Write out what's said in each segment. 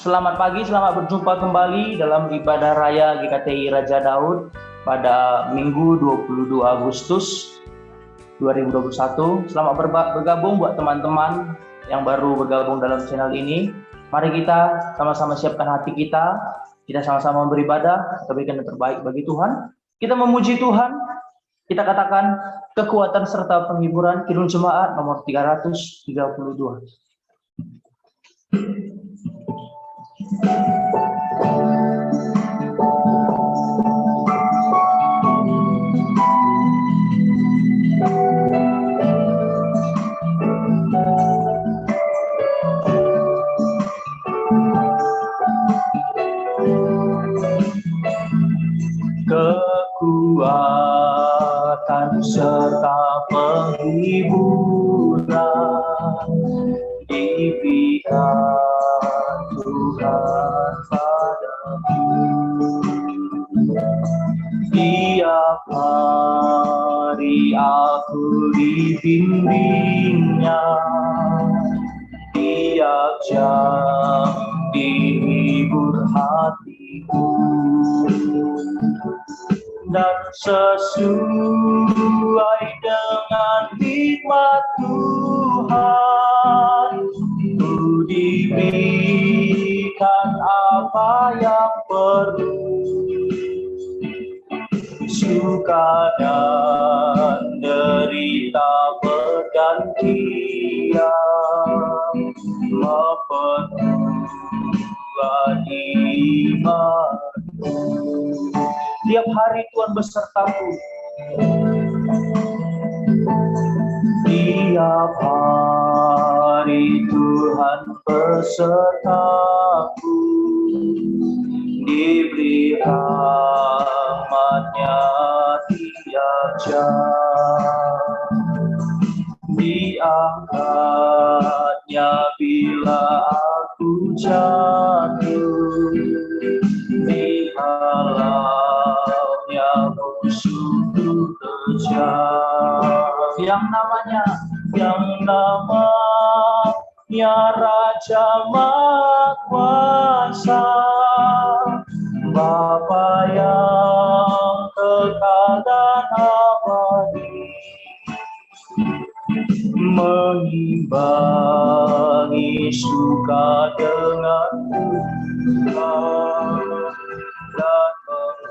Selamat pagi, selamat berjumpa kembali dalam ibadah raya GKTI Raja Daud pada Minggu 22 Agustus 2021. Selamat bergabung buat teman-teman yang baru bergabung dalam channel ini. Mari kita sama-sama siapkan hati kita sama-sama beribadah, kita berikan yang terbaik bagi Tuhan. Kita memuji Tuhan, kita katakan kekuatan serta penghiburan Kidung Jemaat nomor 332. Kekuatan serta penghiburan diberikan Tuhan padaku. Tiap hari aku dibimbingnya, tiap jam dihibur hatiku, dan sesuai dengan hikmat Tuhan, ku diberikan apa yang perlu. Suka dan derita bergantian, memperkuat imanku. Tiap hari Tuhan besertaku, tiap hari Tuhan besertaku, diberi rahmat-Nya tiap jam, diangkat-Nya bila aku jatuh, dihalau-Nya musuhku kejam. Yang namanya Raja Mahkuasa, Bapa yang kekal dan abadi, mengimbangi suka dengan duka dan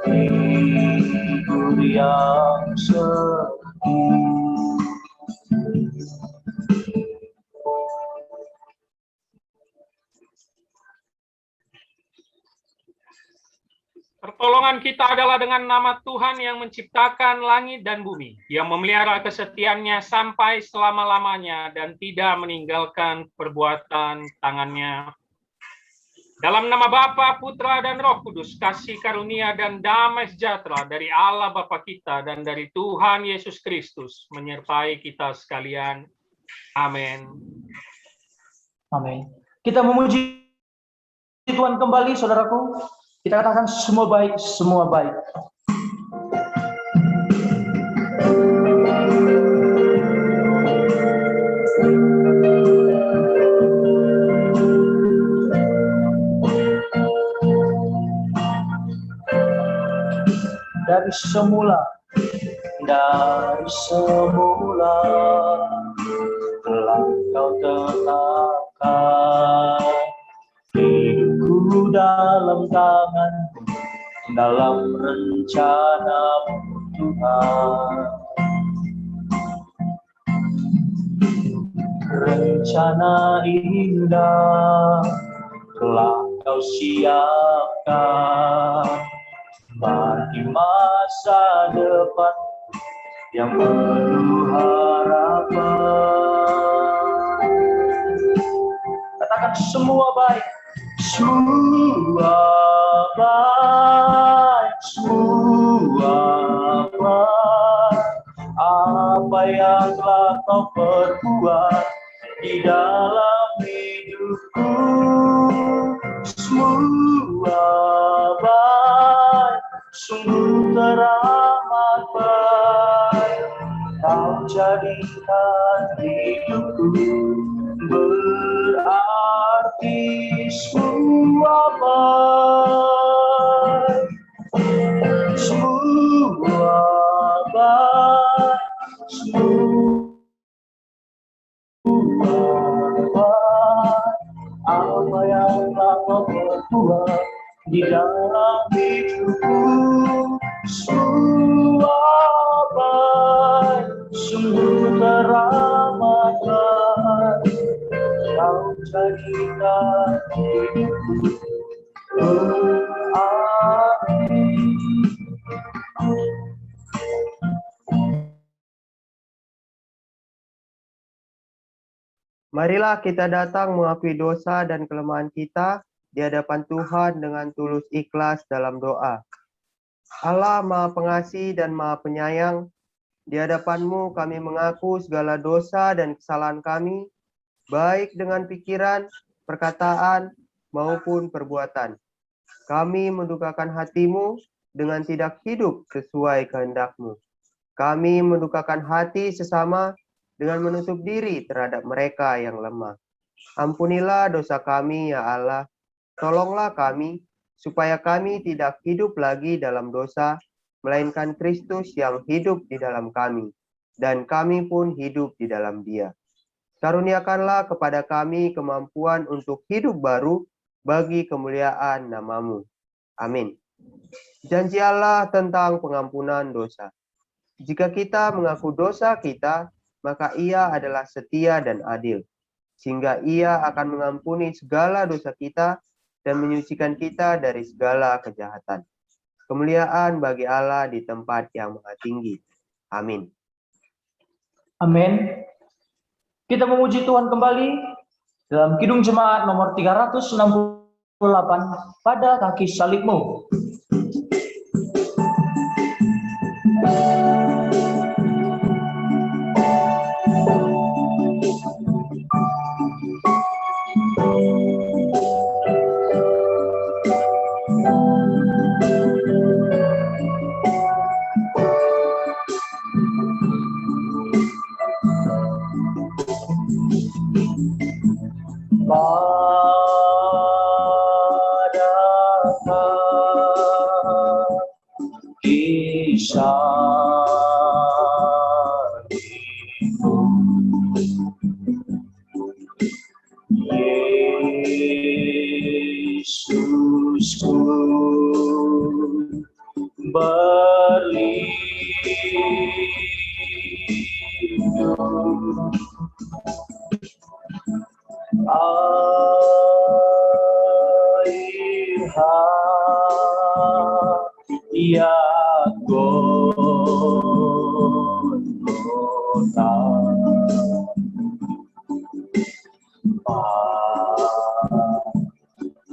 menghibur yang sedih. Pertolongan kita adalah dengan nama Tuhan yang menciptakan langit dan bumi, yang memelihara kesetiaannya sampai selama-lamanya dan tidak meninggalkan perbuatan tangannya. Dalam nama Bapa, Putra, dan Roh Kudus, kasih karunia dan damai sejahtera dari Allah Bapa kita dan dari Tuhan Yesus Kristus menyertai kita sekalian. Amin. Amin. Kita memuji Tuhan kembali, saudaraku. Kita katakan semua baik, semua baik. Dari semula telah Kau tetapkan hidupku dalam tangan-Mu, dalam rencana-Mu Tuhan. Rencana indah telah Kau siapkan bagi masa depan yang penuh harapan. Katakan semua baik, semua baik, semua baik. Apa yang telah Kau perbuat di dalam hidupku, semua baik, sungguh teramat baik. Kau jadikan hidupku berarti semua Marilah kita datang mengakui dosa dan kelemahan kita di hadapan Tuhan dengan tulus ikhlas dalam doa. Allah Maha Pengasih dan Maha Penyayang, di hadapan-Mu kami mengaku segala dosa dan kesalahan kami, baik dengan pikiran, perkataan, maupun perbuatan. Kami mendukakan hati-Mu dengan tidak hidup sesuai kehendak-Mu. Kami mendukakan hati sesama dengan menutup diri terhadap mereka yang lemah. Ampunilah dosa kami, ya Allah. Tolonglah kami, supaya kami tidak hidup lagi dalam dosa, melainkan Kristus yang hidup di dalam kami, dan kami pun hidup di dalam Dia. Karuniakanlah kepada kami kemampuan untuk hidup baru bagi kemuliaan nama-Mu. Amin. Janji Allah tentang pengampunan dosa. Jika kita mengaku dosa kita, maka Ia adalah setia dan adil, sehingga Ia akan mengampuni segala dosa kita dan menyucikan kita dari segala kejahatan. Kemuliaan bagi Allah di tempat yang maha tinggi. Amin. Amin. Kita memuji Tuhan kembali dalam Kidung Jemaat nomor 368, pada kaki salib-Mu. Yesusku berlindung, air hadiah Golgota,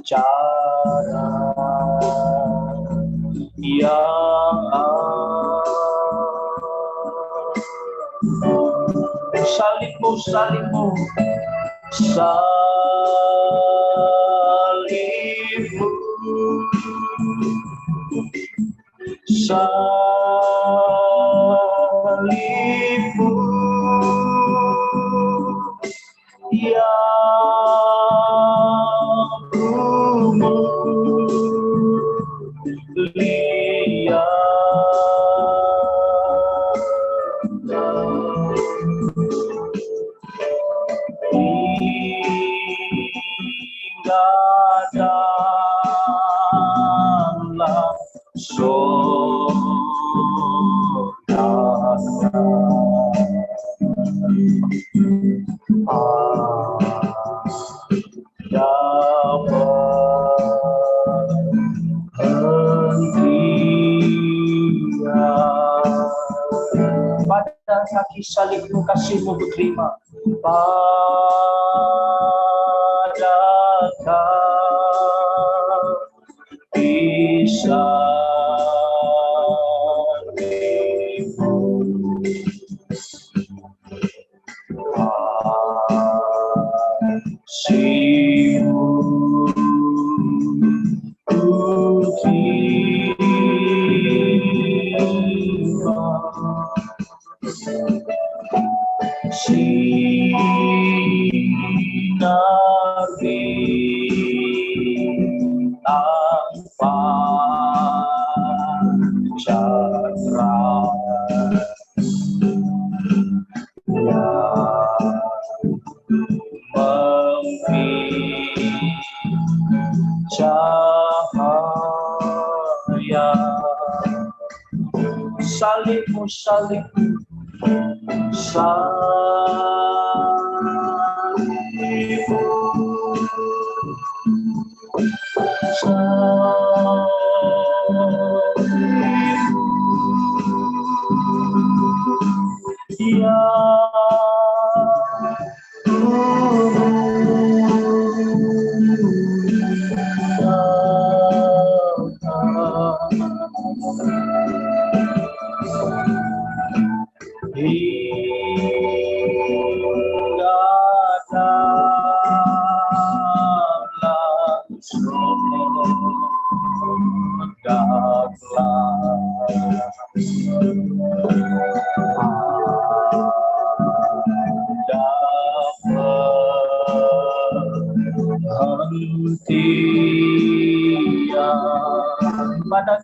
cara yang salib-Mu, salib-Mu, salib-Mu, salib-Mu, yang mulia. Dalam surga pada kaki salib-Mu, kasih-Mu ku terima. Pada kaki salib-Mu, kasih-Mu ku terima. Sinar bintang pancar terang yang cahaya. Salib-Mu, salib-Mu, salib-Mu, salib-Mu, yang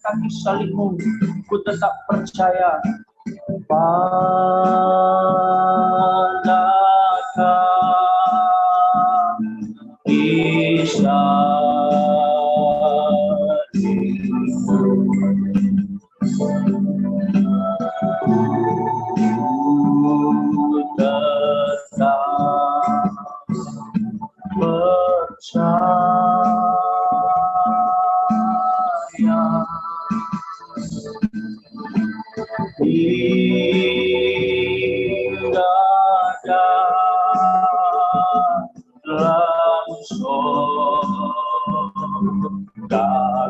kaki salib-Mu, ku tetap percaya padakah bisa percaya hingga dalam surga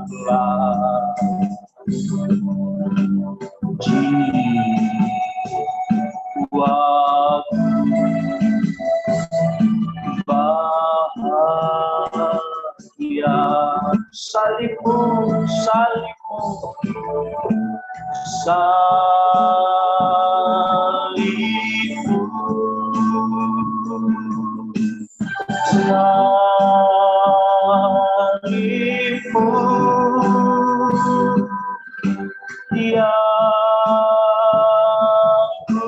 kelak. Jiwaku bahagia, salib-Mu, salib-Mu, salib-Mu, salib-Mu, yang ku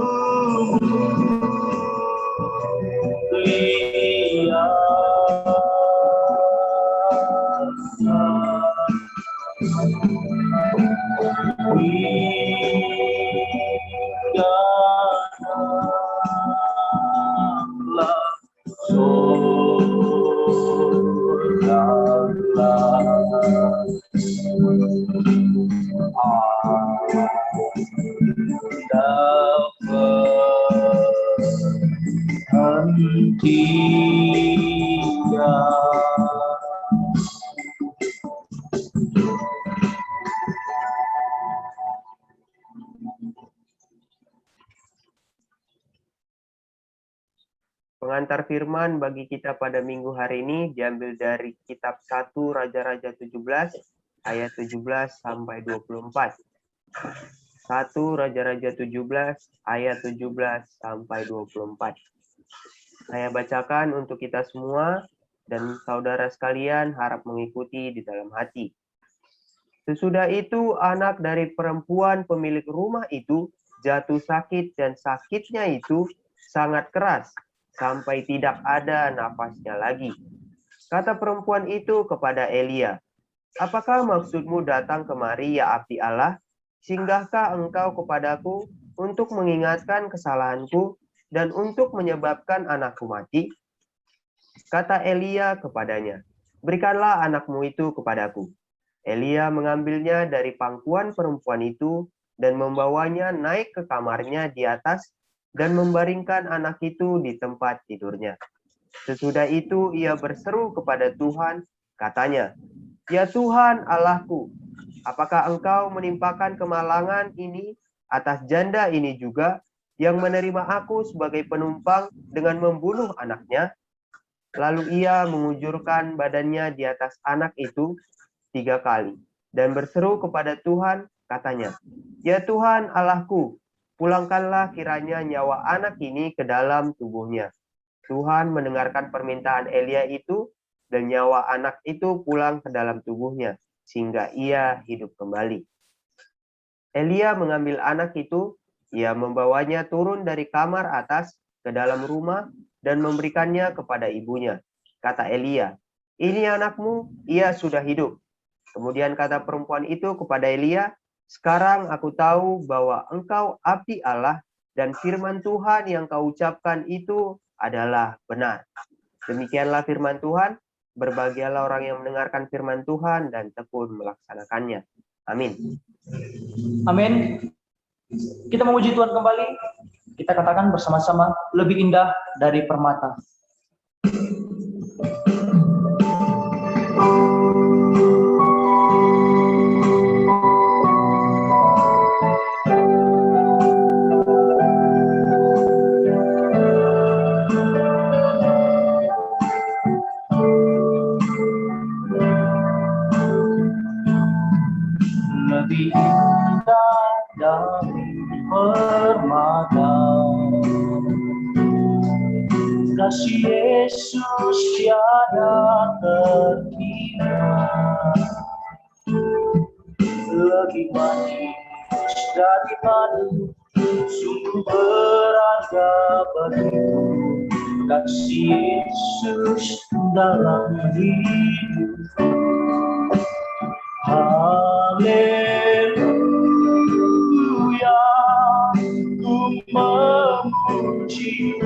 Pengantar firman bagi kita pada minggu hari ini diambil dari kitab 1 Raja-Raja 17 ayat 17 sampai 24. 1 Raja-Raja 17 ayat 17 sampai 24. Saya bacakan untuk kita semua dan saudara sekalian harap mengikuti di dalam hati. Sesudah itu anak dari perempuan pemilik rumah itu jatuh sakit dan sakitnya itu sangat keras sampai tidak ada nafasnya lagi. Kata perempuan itu kepada Elia, "Apakah maksudmu datang kemari, ya abdi Allah? Singgahkah engkau kepadaku untuk mengingatkan kesalahanku dan untuk menyebabkan anakku mati?" Kata Elia kepadanya, "Berikanlah anakmu itu kepadaku." Elia mengambilnya dari pangkuan perempuan itu dan membawanya naik ke kamarnya di atas dan membaringkan anak itu di tempat tidurnya. Sesudah itu ia berseru kepada Tuhan, katanya, "Ya Tuhan Allahku, apakah engkau menimpakan kemalangan ini atas janda ini juga, yang menerima aku sebagai penumpang dengan membunuh anaknya?" Lalu ia mengujurkan badannya di atas anak itu 3 kali, dan berseru kepada Tuhan, katanya, "Ya Tuhan Allahku, pulangkanlah kiranya nyawa anak ini ke dalam tubuhnya." Tuhan mendengarkan permintaan Elia itu, dan nyawa anak itu pulang ke dalam tubuhnya, sehingga ia hidup kembali. Elia mengambil anak itu, ia membawanya turun dari kamar atas ke dalam rumah, dan memberikannya kepada ibunya. Kata Elia, "Ini anakmu, ia sudah hidup." Kemudian kata perempuan itu kepada Elia, "Sekarang aku tahu bahwa engkau abdi Allah dan firman Tuhan yang kau ucapkan itu adalah benar." Demikianlah firman Tuhan. Berbahagialah orang yang mendengarkan firman Tuhan dan tekun melaksanakannya. Amin. Amin. Kita memuji Tuhan kembali. Kita katakan bersama-sama, lebih indah dari permata. Lebih indah dari permata, kasih Yesus tiada terkira. lebih manis dari madu, sungguh berharga bagiku kasih Yesus dalam hidupku. Haleluya, ku memuji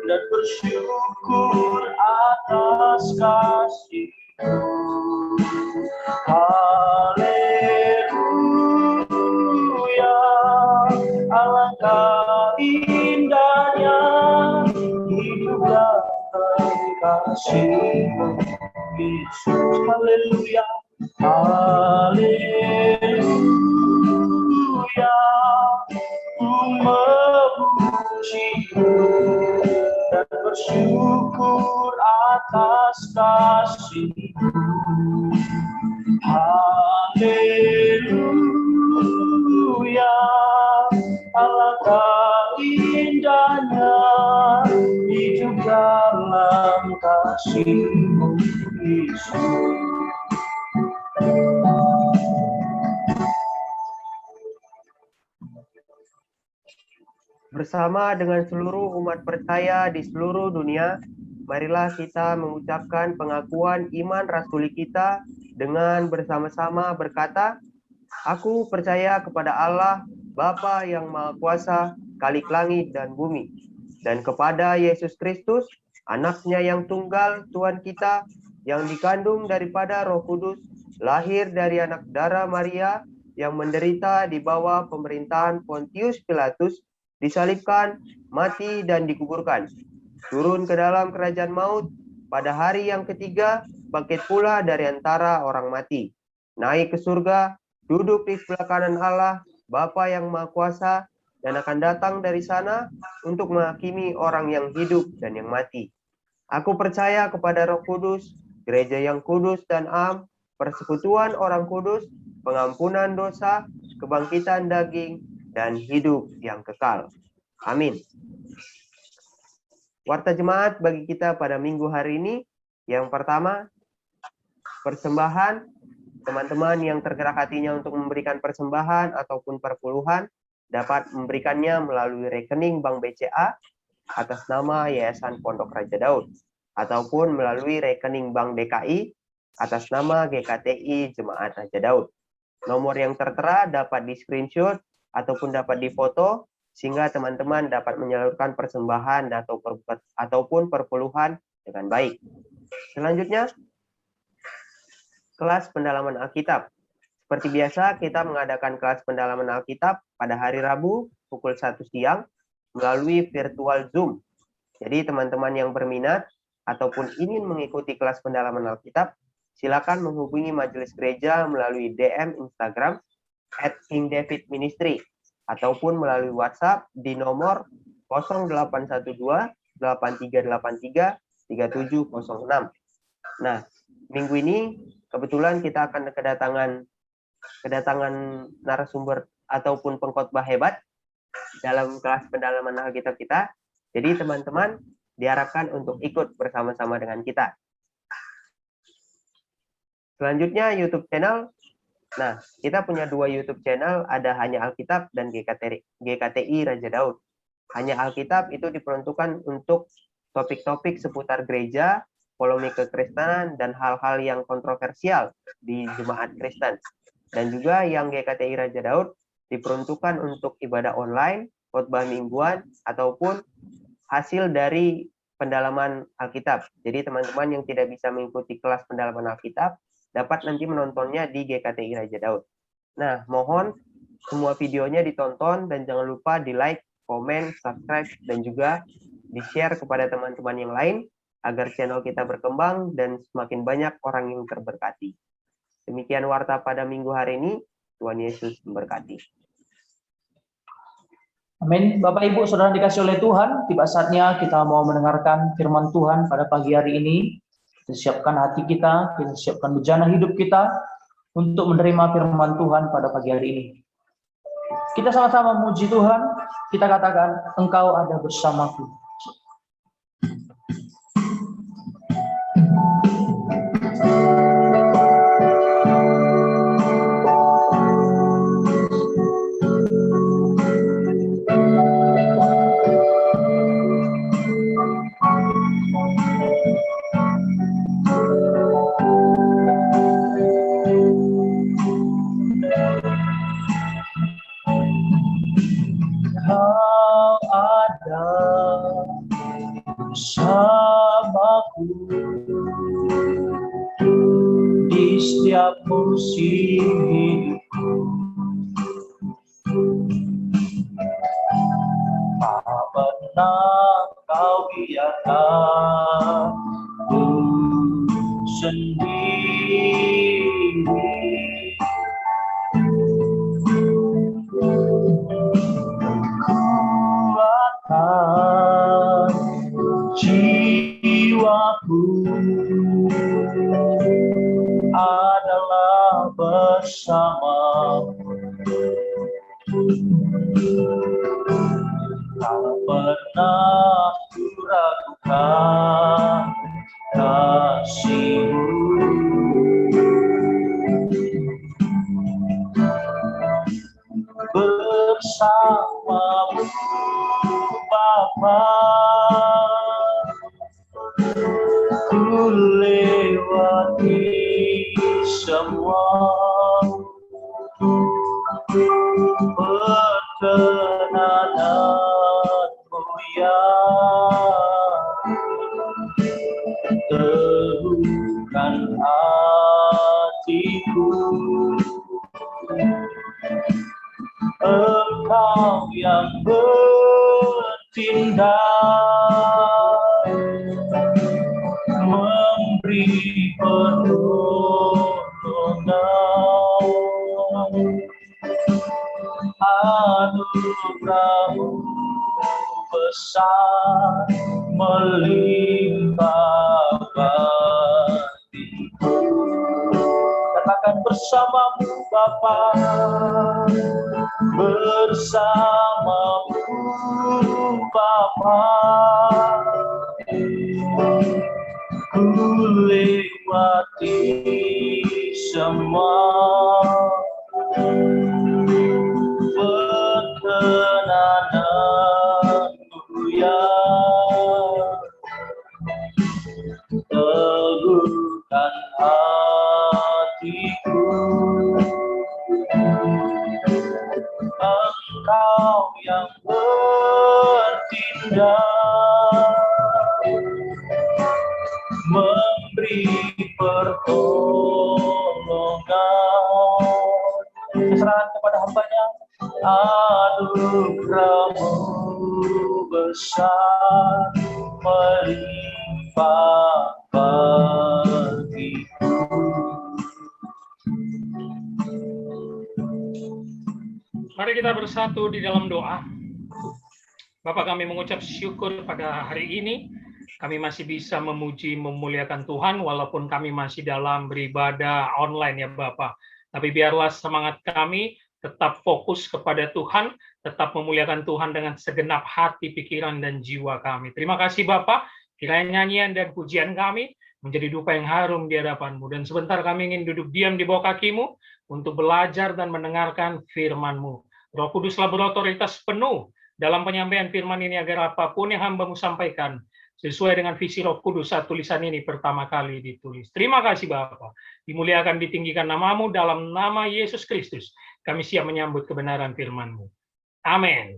dan bersyukur atas kasih-Mu. Haleluya, alangkah indahnya hidup dalam kasih-Mu, Yesus. Haleluya, haleluya, ku memuji-Mu dan bersyukur atas kasih-Mu. Haleluya, alangkah indahnya hidup dalam kasih-Mu, Yesus. Bersama dengan seluruh umat percaya di seluruh dunia, marilah kita mengucapkan pengakuan iman rasuli kita dengan bersama-sama berkata, Aku percaya kepada Allah, Bapa yang Maha Kuasa, Khalik langit dan bumi, dan kepada Yesus Kristus, Anaknya yang tunggal, Tuhan kita, yang dikandung daripada Roh Kudus, lahir dari anak darah Maria, yang menderita di bawah pemerintahan Pontius Pilatus, disalibkan, mati, dan dikuburkan. Turun ke dalam kerajaan maut, pada hari yang ketiga, bangkit pula dari antara orang mati. Naik ke surga, duduk di sebelah kanan Allah, Bapa yang Maha Kuasa, dan akan datang dari sana untuk menghakimi orang yang hidup dan yang mati. Aku percaya kepada Roh Kudus, gereja yang kudus dan am, persekutuan orang kudus, pengampunan dosa, kebangkitan daging, dan hidup yang kekal. Amin. Warta jemaat bagi kita pada minggu hari ini, yang pertama, persembahan. Teman-teman yang tergerak hatinya untuk memberikan persembahan ataupun perpuluhan, dapat memberikannya melalui rekening Bank BCA atas nama Yayasan Pondok Raja Daud, ataupun melalui rekening Bank DKI atas nama GKTI Jemaat Raja Daud. Nomor yang tertera dapat di-screenshot ataupun dapat difoto, sehingga teman-teman dapat menyalurkan persembahan ataupun perpuluhan dengan baik. Selanjutnya, kelas pendalaman Alkitab. Seperti biasa, kita mengadakan kelas pendalaman Alkitab pada hari Rabu pukul 1 siang melalui virtual Zoom. Jadi teman-teman yang berminat ataupun ingin mengikuti kelas pendalaman Alkitab, silakan menghubungi Majelis Gereja melalui DM Instagram @KingDavidMinistry ataupun melalui WhatsApp di nomor 0812-8383-3706. Nah, minggu ini kebetulan kita akan kedatangan narasumber ataupun pengkhotbah hebat dalam kelas pendalaman Alkitab kita. Jadi teman-teman diharapkan untuk ikut bersama-sama dengan kita. Selanjutnya YouTube channel. Nah, kita punya 2 YouTube channel, ada Hanya Alkitab dan GKTI Raja Daud. Hanya Alkitab itu diperuntukkan untuk topik-topik seputar gereja, polemik kekristenan, dan hal-hal yang kontroversial di jemaat Kristen. Dan juga yang GKTI Raja Daud diperuntukkan untuk ibadah online, khotbah mingguan, ataupun hasil dari pendalaman Alkitab. Jadi teman-teman yang tidak bisa mengikuti kelas pendalaman Alkitab, dapat nanti menontonnya di GKTI Raja Daud. Nah, mohon semua videonya ditonton dan jangan lupa di-like, komen, subscribe, dan juga di-share kepada teman-teman yang lain agar channel kita berkembang dan semakin banyak orang yang terberkati. Demikian warta pada minggu hari ini. Tuhan Yesus memberkati. Amin. Bapak Ibu Saudara dikasih oleh Tuhan, tiba saatnya kita mau mendengarkan firman Tuhan pada pagi hari ini. Kita siapkan hati kita siapkan bejana hidup kita untuk menerima firman Tuhan pada pagi hari ini. Kita sama-sama memuji Tuhan, kita katakan, Engkau ada bersamaku. bersamaku di setiap musim hidupku. Tak pernah kau biarkan ku sendiri. Kuatkan jiwaku adalah bersamamu. Tak pernah ku ragukan kasih-Mu. Bersamamu Bapa, ku lewati semua perkenananmu ya, teguhkan hatiku. Engkau yang bertindak, memberi pertolongan, anugerah-Mu besar melimpah bagiku. Katakan bersamamu Bapa, bersamamu Bapa, ku lewati semua perkenananmu ya, teguhkan hatiku. Engkau yang bertindak, memberi pertolongan, keserahkan kepada hamba-Nya, anugerah-Mu besar melimpah bagiku. Mari kita bersatu di dalam doa. Bapak, kami mengucap syukur pada hari ini. Kami masih bisa memuji, memuliakan Tuhan, walaupun kami masih dalam beribadah online ya Bapak. Tapi biarlah semangat kami tetap fokus kepada Tuhan, tetap memuliakan Tuhan dengan segenap hati, pikiran, dan jiwa kami. Terima kasih Bapak, kiranya nyanyian dan pujian kami menjadi dupa yang harum di hadapan-Mu. Dan sebentar kami ingin duduk diam di bawah kaki-Mu untuk belajar dan mendengarkan firman-Mu. Roh Kuduslah berotoritas penuh dalam penyampaian firman ini agar apapun yang hamba-Mu sampaikan sesuai dengan visi Roh Kudus saat tulisan ini pertama kali ditulis. Terima kasih Bapa. Dimuliakan, ditinggikan nama-Mu dalam nama Yesus Kristus. Kami siap menyambut kebenaran firman-Mu. Amin.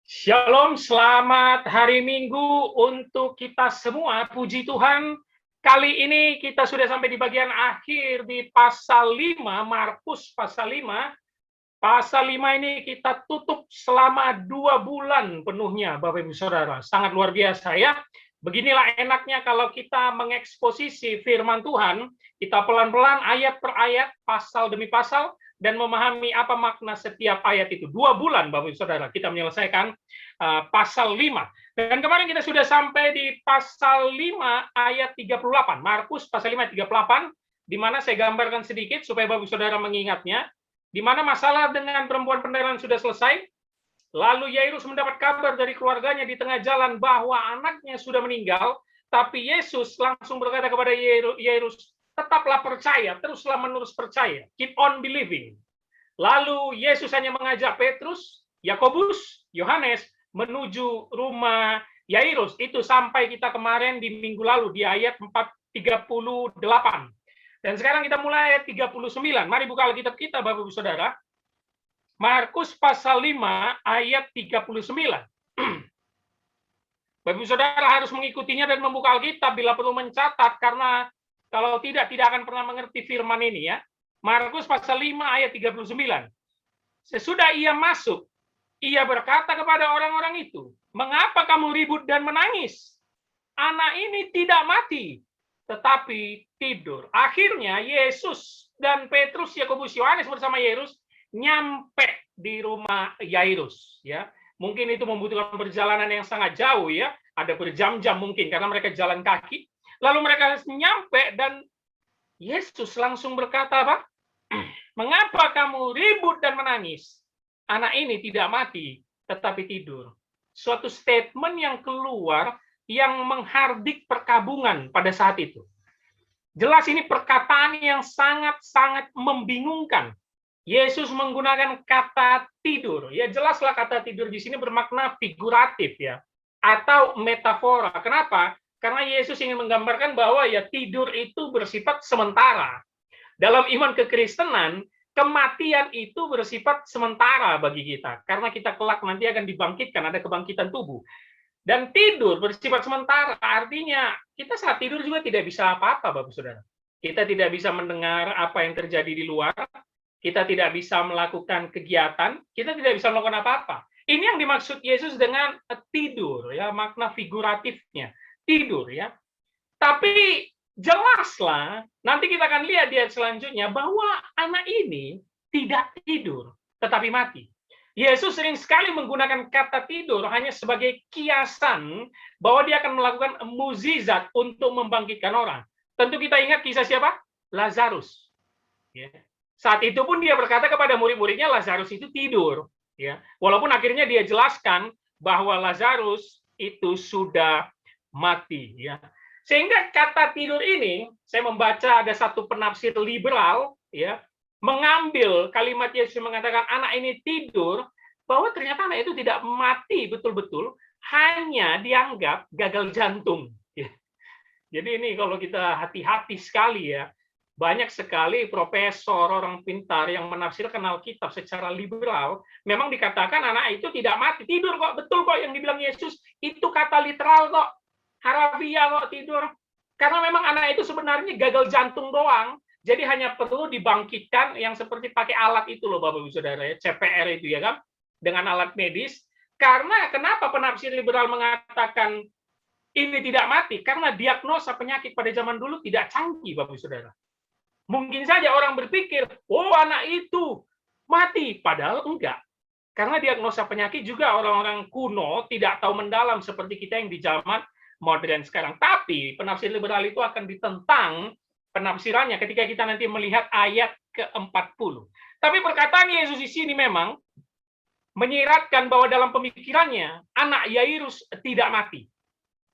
Shalom, selamat hari Minggu untuk kita semua. Puji Tuhan, kali ini kita sudah sampai di bagian akhir di pasal 5, Markus pasal 5. Pasal 5 ini kita tutup selama 2 bulan penuhnya, Bapak Ibu Saudara. Sangat luar biasa ya. Beginilah enaknya kalau kita mengeksposisi firman Tuhan, kita pelan-pelan ayat per ayat, pasal demi pasal, dan memahami apa makna setiap ayat itu. 2 bulan, Bapak Ibu Saudara, kita menyelesaikan pasal 5. Dan kemarin kita sudah sampai di pasal 5 ayat 38. Markus pasal 5 ayat 38, di mana saya gambarkan sedikit supaya Bapak Ibu Saudara mengingatnya. Di mana masalah dengan perempuan penderaan sudah selesai, lalu Yairus mendapat kabar dari keluarganya di tengah jalan bahwa anaknya sudah meninggal, tapi Yesus langsung berkata kepada Yairus, tetaplah percaya, teruslah menerus percaya, keep on believing. Lalu Yesus hanya mengajak Petrus, Yakobus, Yohanes menuju rumah Yairus. Itu sampai kita kemarin di minggu lalu di ayat 38. Dan sekarang kita mulai ayat 39. Mari buka Alkitab kita, Bapak Ibu Saudara. Markus pasal 5 ayat 39. Bapak Ibu Saudara harus mengikutinya dan membuka Alkitab bila perlu mencatat, karena kalau tidak akan pernah mengerti firman ini ya. Markus pasal 5 ayat 39. Sesudah ia masuk, ia berkata kepada orang-orang itu, "Mengapa kamu ribut dan menangis? Anak ini tidak mati, tetapi tidur." Akhirnya Yesus dan Petrus, Yakobus, Yohanes bersama Yairus nyampe di rumah Yairus ya. Mungkin itu membutuhkan perjalanan yang sangat jauh ya, ada berjam-jam mungkin karena mereka jalan kaki. Lalu mereka nyampe dan Yesus langsung berkata apa? "Mengapa kamu ribut dan menangis? Anak ini tidak mati, tetapi tidur." Suatu statement yang keluar yang menghardik perkabungan pada saat itu. Jelas ini perkataan yang sangat-sangat membingungkan. Yesus menggunakan kata tidur. Ya jelaslah kata tidur di sini bermakna figuratif ya, atau metafora. Kenapa? Karena Yesus ingin menggambarkan bahwa ya tidur itu bersifat sementara. Dalam iman kekristenan, kematian itu bersifat sementara bagi kita. Karena kita kelak nanti akan dibangkitkan, ada kebangkitan tubuh. Dan tidur bersifat sementara, artinya kita saat tidur juga tidak bisa apa-apa, Bapak Saudara. Kita tidak bisa mendengar apa yang terjadi di luar, kita tidak bisa melakukan kegiatan, kita tidak bisa melakukan apa-apa. Ini yang dimaksud Yesus dengan tidur, ya makna figuratifnya, tidur ya. Tapi jelaslah, nanti kita akan lihat di ayat selanjutnya bahwa anak ini tidak tidur, tetapi mati. Yesus sering sekali menggunakan kata tidur hanya sebagai kiasan bahwa dia akan melakukan mukjizat untuk membangkitkan orang. Tentu kita ingat kisah siapa? Lazarus. Ya. Saat itu pun dia berkata kepada murid-muridnya, Lazarus itu tidur. Ya. Walaupun akhirnya dia jelaskan bahwa Lazarus itu sudah mati. Ya. Sehingga kata tidur ini, saya membaca ada satu penafsir liberal, ya, mengambil kalimat Yesus mengatakan anak ini tidur, bahwa ternyata anak itu tidak mati betul-betul, hanya dianggap gagal jantung. Ya. Jadi ini kalau kita hati-hati sekali ya, banyak sekali profesor, orang pintar yang menafsirkan Alkitab secara liberal, memang dikatakan anak itu tidak mati, tidur kok, betul kok yang dibilang Yesus, itu kata literal kok, harafiah kok tidur. Karena memang anak itu sebenarnya gagal jantung doang, jadi hanya perlu dibangkitkan yang seperti pakai alat itu loh Bapak Ibu Saudara ya, CPR itu ya kan, dengan alat medis. Karena kenapa penafsir liberal mengatakan ini tidak mati? Karena diagnosa penyakit pada zaman dulu tidak canggih Bapak Ibu Saudara. Mungkin saja orang berpikir, oh anak itu mati, padahal enggak. Karena diagnosa penyakit juga orang-orang kuno tidak tahu mendalam seperti kita yang di zaman modern sekarang. Tapi penafsir liberal itu akan ditentang penafsirannya ketika kita nanti melihat ayat ke-40. Tapi perkataan Yesus di sini memang menyiratkan bahwa dalam pemikirannya anak Yairus tidak mati,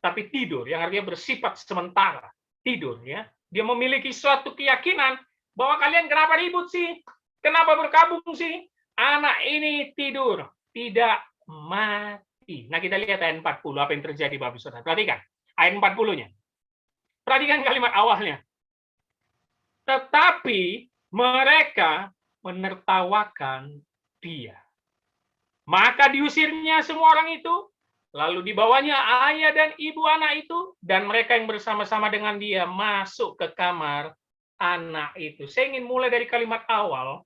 tapi tidur, yang artinya bersifat sementara. Tidur ya. Dia memiliki suatu keyakinan bahwa kalian kenapa ribut sih? Kenapa berkabung sih? Anak ini tidur, tidak mati. Nah, kita lihat ayat 40 apa yang terjadi Bapak Saudara. Perhatikan ayat 40-nya. Perhatikan kalimat awalnya. Tetapi mereka menertawakan dia. Maka diusirnya semua orang itu, lalu dibawanya ayah dan ibu anak itu, dan mereka yang bersama-sama dengan dia masuk ke kamar anak itu. Saya ingin mulai dari kalimat awal,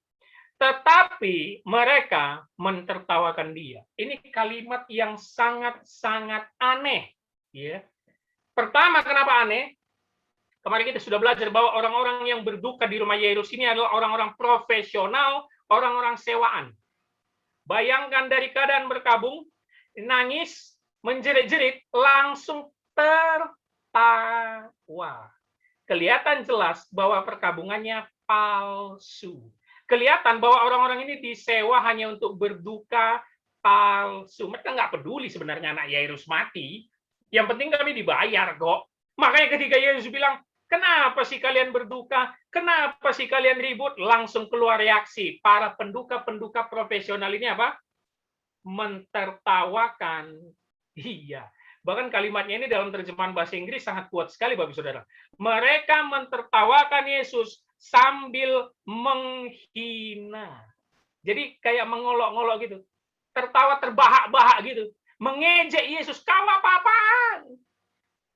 tetapi mereka mentertawakan dia. Ini kalimat yang sangat-sangat aneh. Ya. Pertama, kenapa aneh? Kemarin kita sudah belajar bahwa orang-orang yang berduka di rumah Yairus ini adalah orang-orang profesional, orang-orang sewaan. Bayangkan dari keadaan berkabung, nangis, menjerit-jerit, langsung tertawa. Kelihatan jelas bahwa perkabungannya palsu. Kelihatan bahwa orang-orang ini disewa hanya untuk berduka palsu. Mereka nggak peduli sebenarnya anak Yairus mati. Yang penting kami dibayar kok. Makanya ketika Yesus bilang, kenapa sih kalian berduka? Kenapa sih kalian ribut? Langsung keluar reaksi. Para penduka-penduka profesional ini apa? Mentertawakan dia. Bahkan kalimatnya ini dalam terjemahan bahasa Inggris sangat kuat sekali Bapak Saudara. Mereka mentertawakan Yesus sambil menghina. Jadi kayak mengolok-ngolok gitu. Tertawa terbahak-bahak gitu. mengejek Yesus. Kau apa-apaan?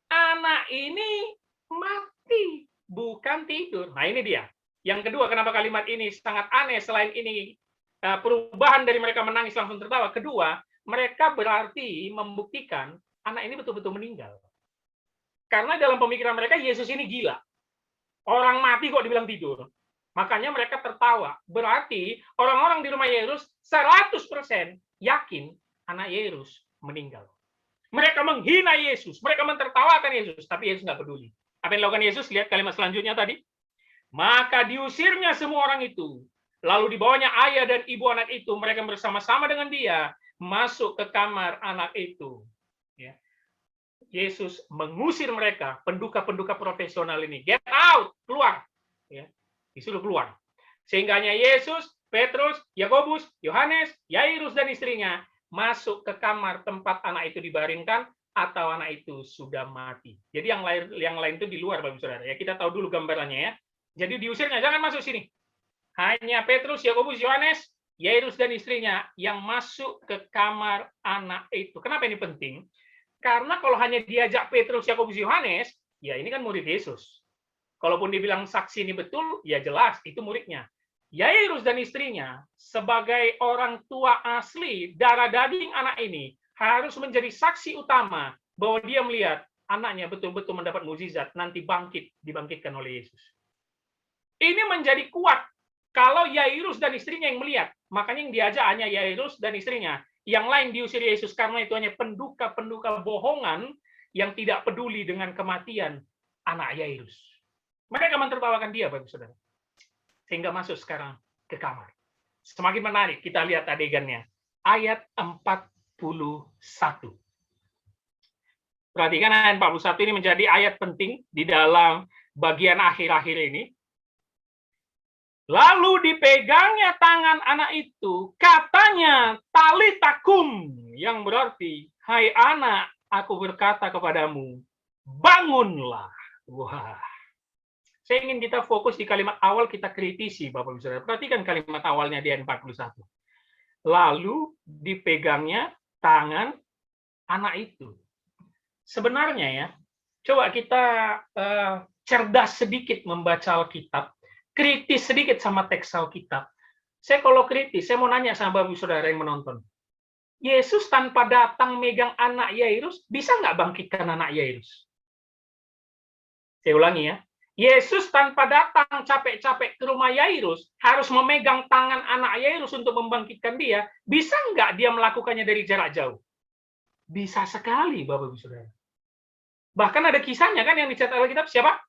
Anak ini mati, bukan tidur. Nah, ini dia. Yang kedua, kenapa kalimat ini sangat aneh, selain ini perubahan dari mereka menangis langsung tertawa. Kedua, mereka berarti membuktikan anak ini betul-betul meninggal. Karena dalam pemikiran mereka, Yesus ini gila. Orang mati kok dibilang tidur. Makanya mereka tertawa. Berarti orang-orang di rumah Yairus 100% yakin anak Yairus meninggal. Mereka menghina Yesus, mereka mentertawakan Yesus, tapi Yesus nggak peduli. Apa yang dilakukan Yesus? Lihat kalimat selanjutnya tadi. Maka diusirnya semua orang itu. Lalu dibawanya ayah dan ibu anak itu, mereka bersama-sama dengan dia, masuk ke kamar anak itu. Ya. Yesus mengusir mereka, penduka-penduka profesional ini. Get out, keluar. Ya. Disuruh keluar. Sehingga hanya Yesus, Petrus, Yakobus, Yohanes, Yairus, dan istrinya masuk ke kamar tempat anak itu dibaringkan, atau anak itu sudah mati. Jadi yang lain itu di luar, Bapak Saudara. Ya, kita tahu dulu gambarannya ya. Jadi diusirnya, jangan masuk sini. Hanya Petrus, Yakobus, Yohanes, Yairus, dan istrinya yang masuk ke kamar anak itu. Kenapa ini penting? Karena kalau hanya diajak Petrus, Yakobus, Yohanes, ya ini kan murid Yesus. Kalaupun dibilang saksi ini betul, ya jelas itu muridnya. Yairus dan istrinya sebagai orang tua asli darah daging anak ini harus menjadi saksi utama bahwa dia melihat anaknya betul-betul mendapat mukjizat, nanti dibangkitkan oleh Yesus. Ini menjadi kuat kalau Yairus dan istrinya yang melihat. Makanya yang diajak hanya Yairus dan istrinya. Yang lain diusir Yesus karena itu hanya penduka-penduka bohongan yang tidak peduli dengan kematian anak Yairus. Mereka mentertawakan dia, Bapak Saudara. Sehingga masuk sekarang ke kamar. Semakin menarik, kita lihat adegannya. Ayat 41. Perhatikan ayat 41 ini menjadi ayat penting di dalam bagian akhir-akhir ini. Lalu dipegangnya tangan anak itu, katanya talitakum, yang berarti, hai anak, aku berkata kepadamu, bangunlah. Wah. Saya ingin kita fokus di kalimat awal, kita kritisi, Bapak Ibu Saudara. Perhatikan kalimat awalnya di ayat 41. Lalu dipegangnya tangan anak itu. Sebenarnya ya, coba kita cerdas sedikit membaca Alkitab, kritis sedikit sama teks Alkitab. Saya kalau kritis, saya mau nanya sama Bapak Ibu Saudara yang menonton. Yesus tanpa datang megang anak Yairus, bisa nggak bangkitkan anak Yairus? Saya ulangi ya. Yesus tanpa datang capek-capek ke rumah Yairus, harus memegang tangan anak Yairus untuk membangkitkan dia, bisa nggak dia melakukannya dari jarak jauh? Bisa sekali, Bapak-Ibu Saudara. Bahkan ada kisahnya kan yang dicatat Alkitab, siapa?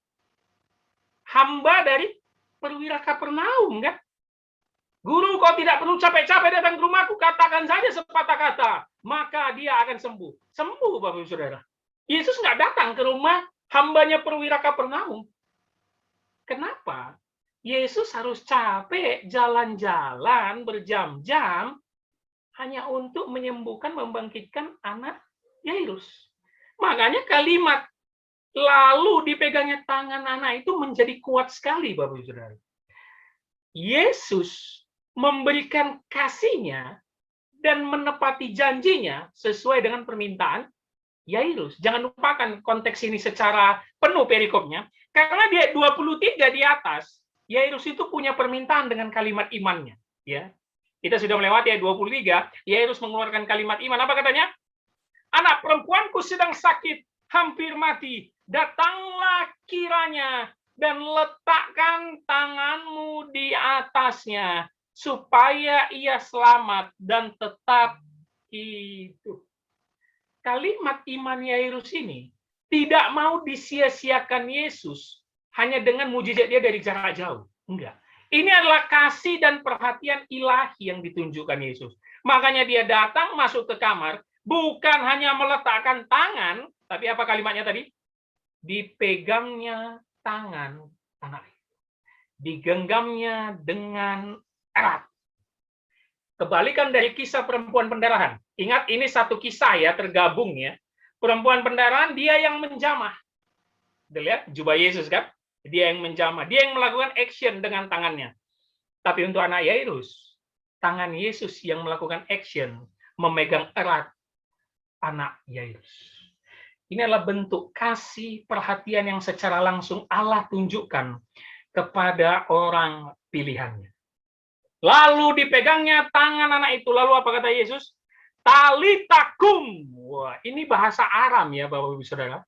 Hamba dari perwira Kapernaum, kan? Guru, kau tidak perlu capek-capek datang ke rumahku, katakan saja sepatah kata, maka dia akan sembuh. Sembuh, Bapak-Ibu Saudara. Yesus nggak datang ke rumah hambanya perwira Kapernaum. Kenapa? Yesus harus capek jalan-jalan berjam-jam hanya untuk menyembuhkan, membangkitkan anak Yairus. Makanya kalimat lalu dipegangnya tangan anak itu menjadi kuat sekali, Bapak Ibu Saudara. Yesus memberikan kasihnya dan menepati janjinya sesuai dengan permintaan Yairus. Jangan lupakan konteks ini secara penuh perikopnya. Karena dia 23 di atas, Yairus itu punya permintaan dengan kalimat imannya. Ya, kita sudah melewati ayat 23, Yairus mengeluarkan kalimat iman. Apa katanya? Anak perempuanku sedang sakit, hampir mati. Datanglah kiranya dan letakkan tanganmu di atasnya, supaya ia selamat dan tetap hidup. Kalimat iman Yairus ini tidak mau disia-siakan Yesus hanya dengan mujizat dia dari jarak jauh. Enggak. Ini adalah kasih dan perhatian ilahi yang ditunjukkan Yesus. Makanya dia datang masuk ke kamar, bukan hanya meletakkan tangan, tapi apa kalimatnya tadi? Dipegangnya tangan anak. Digenggamnya dengan erat. Kebalikan dari kisah perempuan pendarahan. Ingat, ini satu kisah ya, tergabung ya. Perempuan pendarahan, dia yang menjamah. Lihat, jubah Yesus kan? Dia yang menjamah. Dia yang melakukan action dengan tangannya. Tapi untuk anak Yairus, tangan Yesus yang melakukan action, memegang erat, anak Yairus. Ini adalah bentuk kasih perhatian yang secara langsung Allah tunjukkan kepada orang pilihannya. Lalu dipegangnya tangan anak itu. Lalu apa kata Yesus? Talita kum. Wah, ini bahasa Aram ya Bapak Ibu Saudara.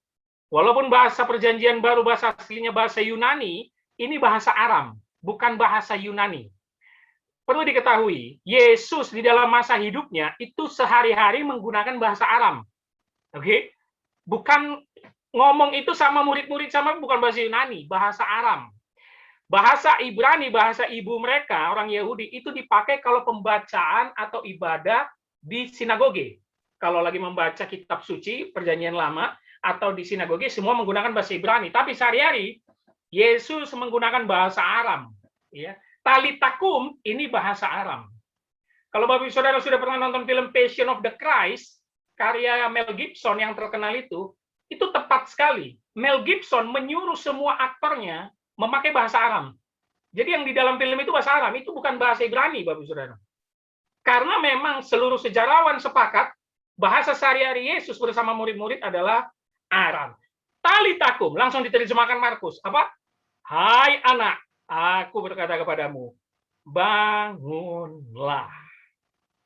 Walaupun bahasa perjanjian baru, bahasa aslinya bahasa Yunani, ini bahasa Aram, bukan bahasa Yunani. Perlu diketahui, Yesus di dalam masa hidupnya itu sehari-hari menggunakan bahasa Aram. Oke? Bukan ngomong itu sama murid-murid sama, bukan bahasa Yunani, bahasa Aram. Bahasa Ibrani, bahasa ibu mereka, orang Yahudi, itu dipakai kalau pembacaan atau ibadah di sinagoge. Kalau lagi membaca kitab suci, perjanjian lama, atau di sinagoge, semua menggunakan bahasa Ibrani. Tapi sehari-hari, Yesus menggunakan bahasa Aram. Ya. Talitakum, ini bahasa Aram. Kalau Bapak Saudara sudah pernah nonton film Passion of the Christ, karya Mel Gibson yang terkenal itu tepat sekali. Mel Gibson menyuruh semua aktornya memakai bahasa Aram. Jadi yang di dalam film itu bahasa Aram, itu bukan bahasa Ibrani, Bapak Saudara. Karena memang seluruh sejarawan sepakat, bahasa sehari-hari Yesus bersama murid-murid adalah Aram. Talitakum, langsung diterjemahkan Markus. Apa? Hai anak, aku berkata kepadamu, bangunlah.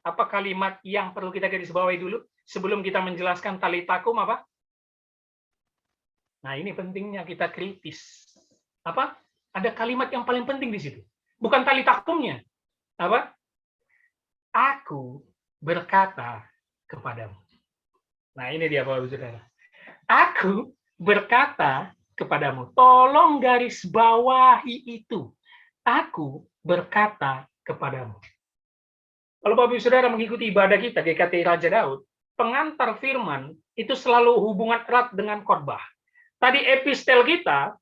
Apa kalimat yang perlu kita garis bawahi dulu? Sebelum kita menjelaskan talitakum apa? Nah ini pentingnya kita kritis. Apa? Ada kalimat yang paling penting di situ. Bukan talitakumnya. Apa? Aku berkata kepadamu. Nah ini dia Bapak Saudara. Aku berkata kepadamu. Tolong garis bawahi itu. Aku berkata kepadamu. Kalau Bapak Saudara mengikuti ibadah kita GKT Raja Daud, pengantar firman itu selalu hubungan erat dengan khotbah. Tadi epistel kita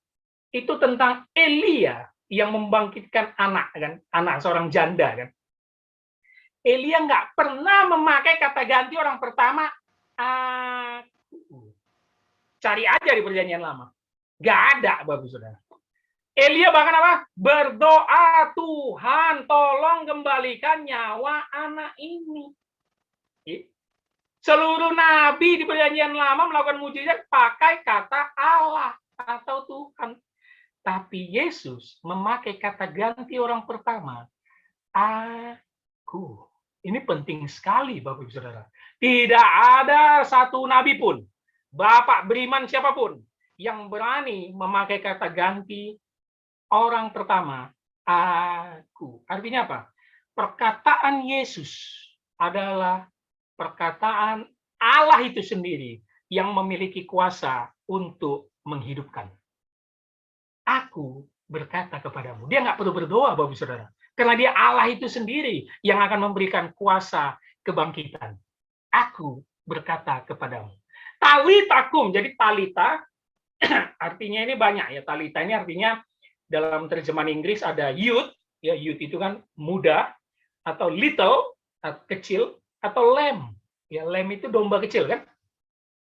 itu tentang Elia yang membangkitkan anak, kan? Anak seorang janda, kan? Elia nggak pernah memakai kata ganti orang pertama. Aku. Cari aja di perjanjian lama. Nggak ada, Bapak Saudara. Elia bahkan apa? Berdoa, Tuhan tolong kembalikan nyawa anak ini. Seluruh nabi di perjanjian lama melakukan mujizat pakai kata Allah atau Tuhan. Tapi Yesus memakai kata ganti orang pertama, aku. Ini penting sekali, Bapak Ibu Saudara. Tidak ada satu nabi pun, bapak beriman siapapun, yang berani memakai kata ganti orang pertama, aku. Artinya apa? Perkataan Yesus adalah perkataan Allah itu sendiri yang memiliki kuasa untuk menghidupkan. Aku berkata kepadamu. Dia nggak perlu berdoa, Bapak Saudara. Karena dia Allah itu sendiri yang akan memberikan kuasa kebangkitan. Aku berkata kepadamu. Talitakum, jadi talita, artinya ini banyak ya. Talita ini artinya dalam terjemahan Inggris ada youth, ya youth itu kan muda, atau little, kecil, atau lamb. Ya, lamb itu domba kecil kan?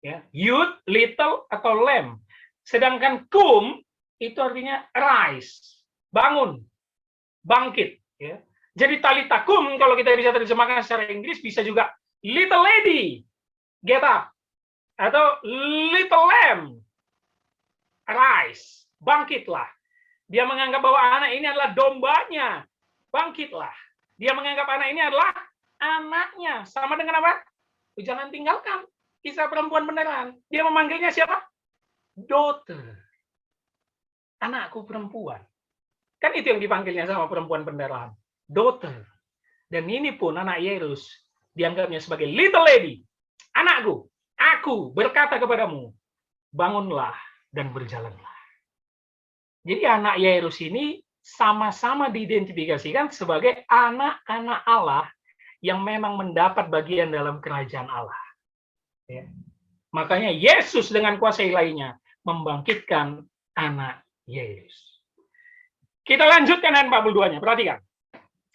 Ya, youth, little, atau lamb. Sedangkan kum itu artinya rise, bangun, bangkit. Ya. Jadi talitakum kalau kita bisa terjemahkan secara Inggris bisa juga little lady, get up, atau little lamb, rise, bangkitlah. Dia menganggap bahwa anak ini adalah dombanya, bangkitlah. Dia menganggap anak ini adalah anaknya, sama dengan apa? Jangan tinggalkan kisah perempuan beneran. Dia memanggilnya siapa? Daughter. Anakku perempuan. Kan itu yang dipanggilnya sama perempuan beneran. Daughter. Dan ini pun anak Yairus dianggapnya sebagai little lady. Anakku, aku berkata kepadamu, bangunlah dan berjalanlah. Jadi anak Yairus ini sama-sama diidentifikasikan sebagai anak-anak Allah yang memang mendapat bagian dalam kerajaan Allah. Ya. Makanya Yesus dengan kuasa ilahiynya membangkitkan anak Yairus. Kita lanjutkan ayat 42-nya. Perhatikan.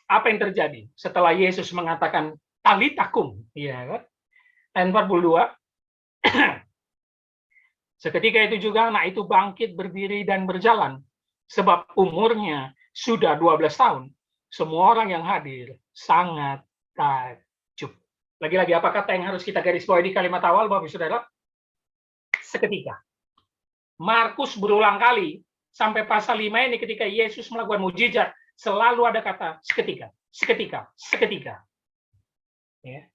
Apa yang terjadi setelah Yesus mengatakan talitakum, ya kan? Ayat 42. Seketika itu juga anak itu bangkit berdiri dan berjalan sebab umurnya sudah 12 tahun. Semua orang yang hadir sangat takjub. Lagi-lagi apa kata yang harus kita garis bawahi di kalimat awal, Bapak Ibu Saudara? Seketika. Markus berulang kali sampai pasal 5 ini ketika Yesus melakukan mujizat selalu ada kata seketika, seketika, seketika. Ya.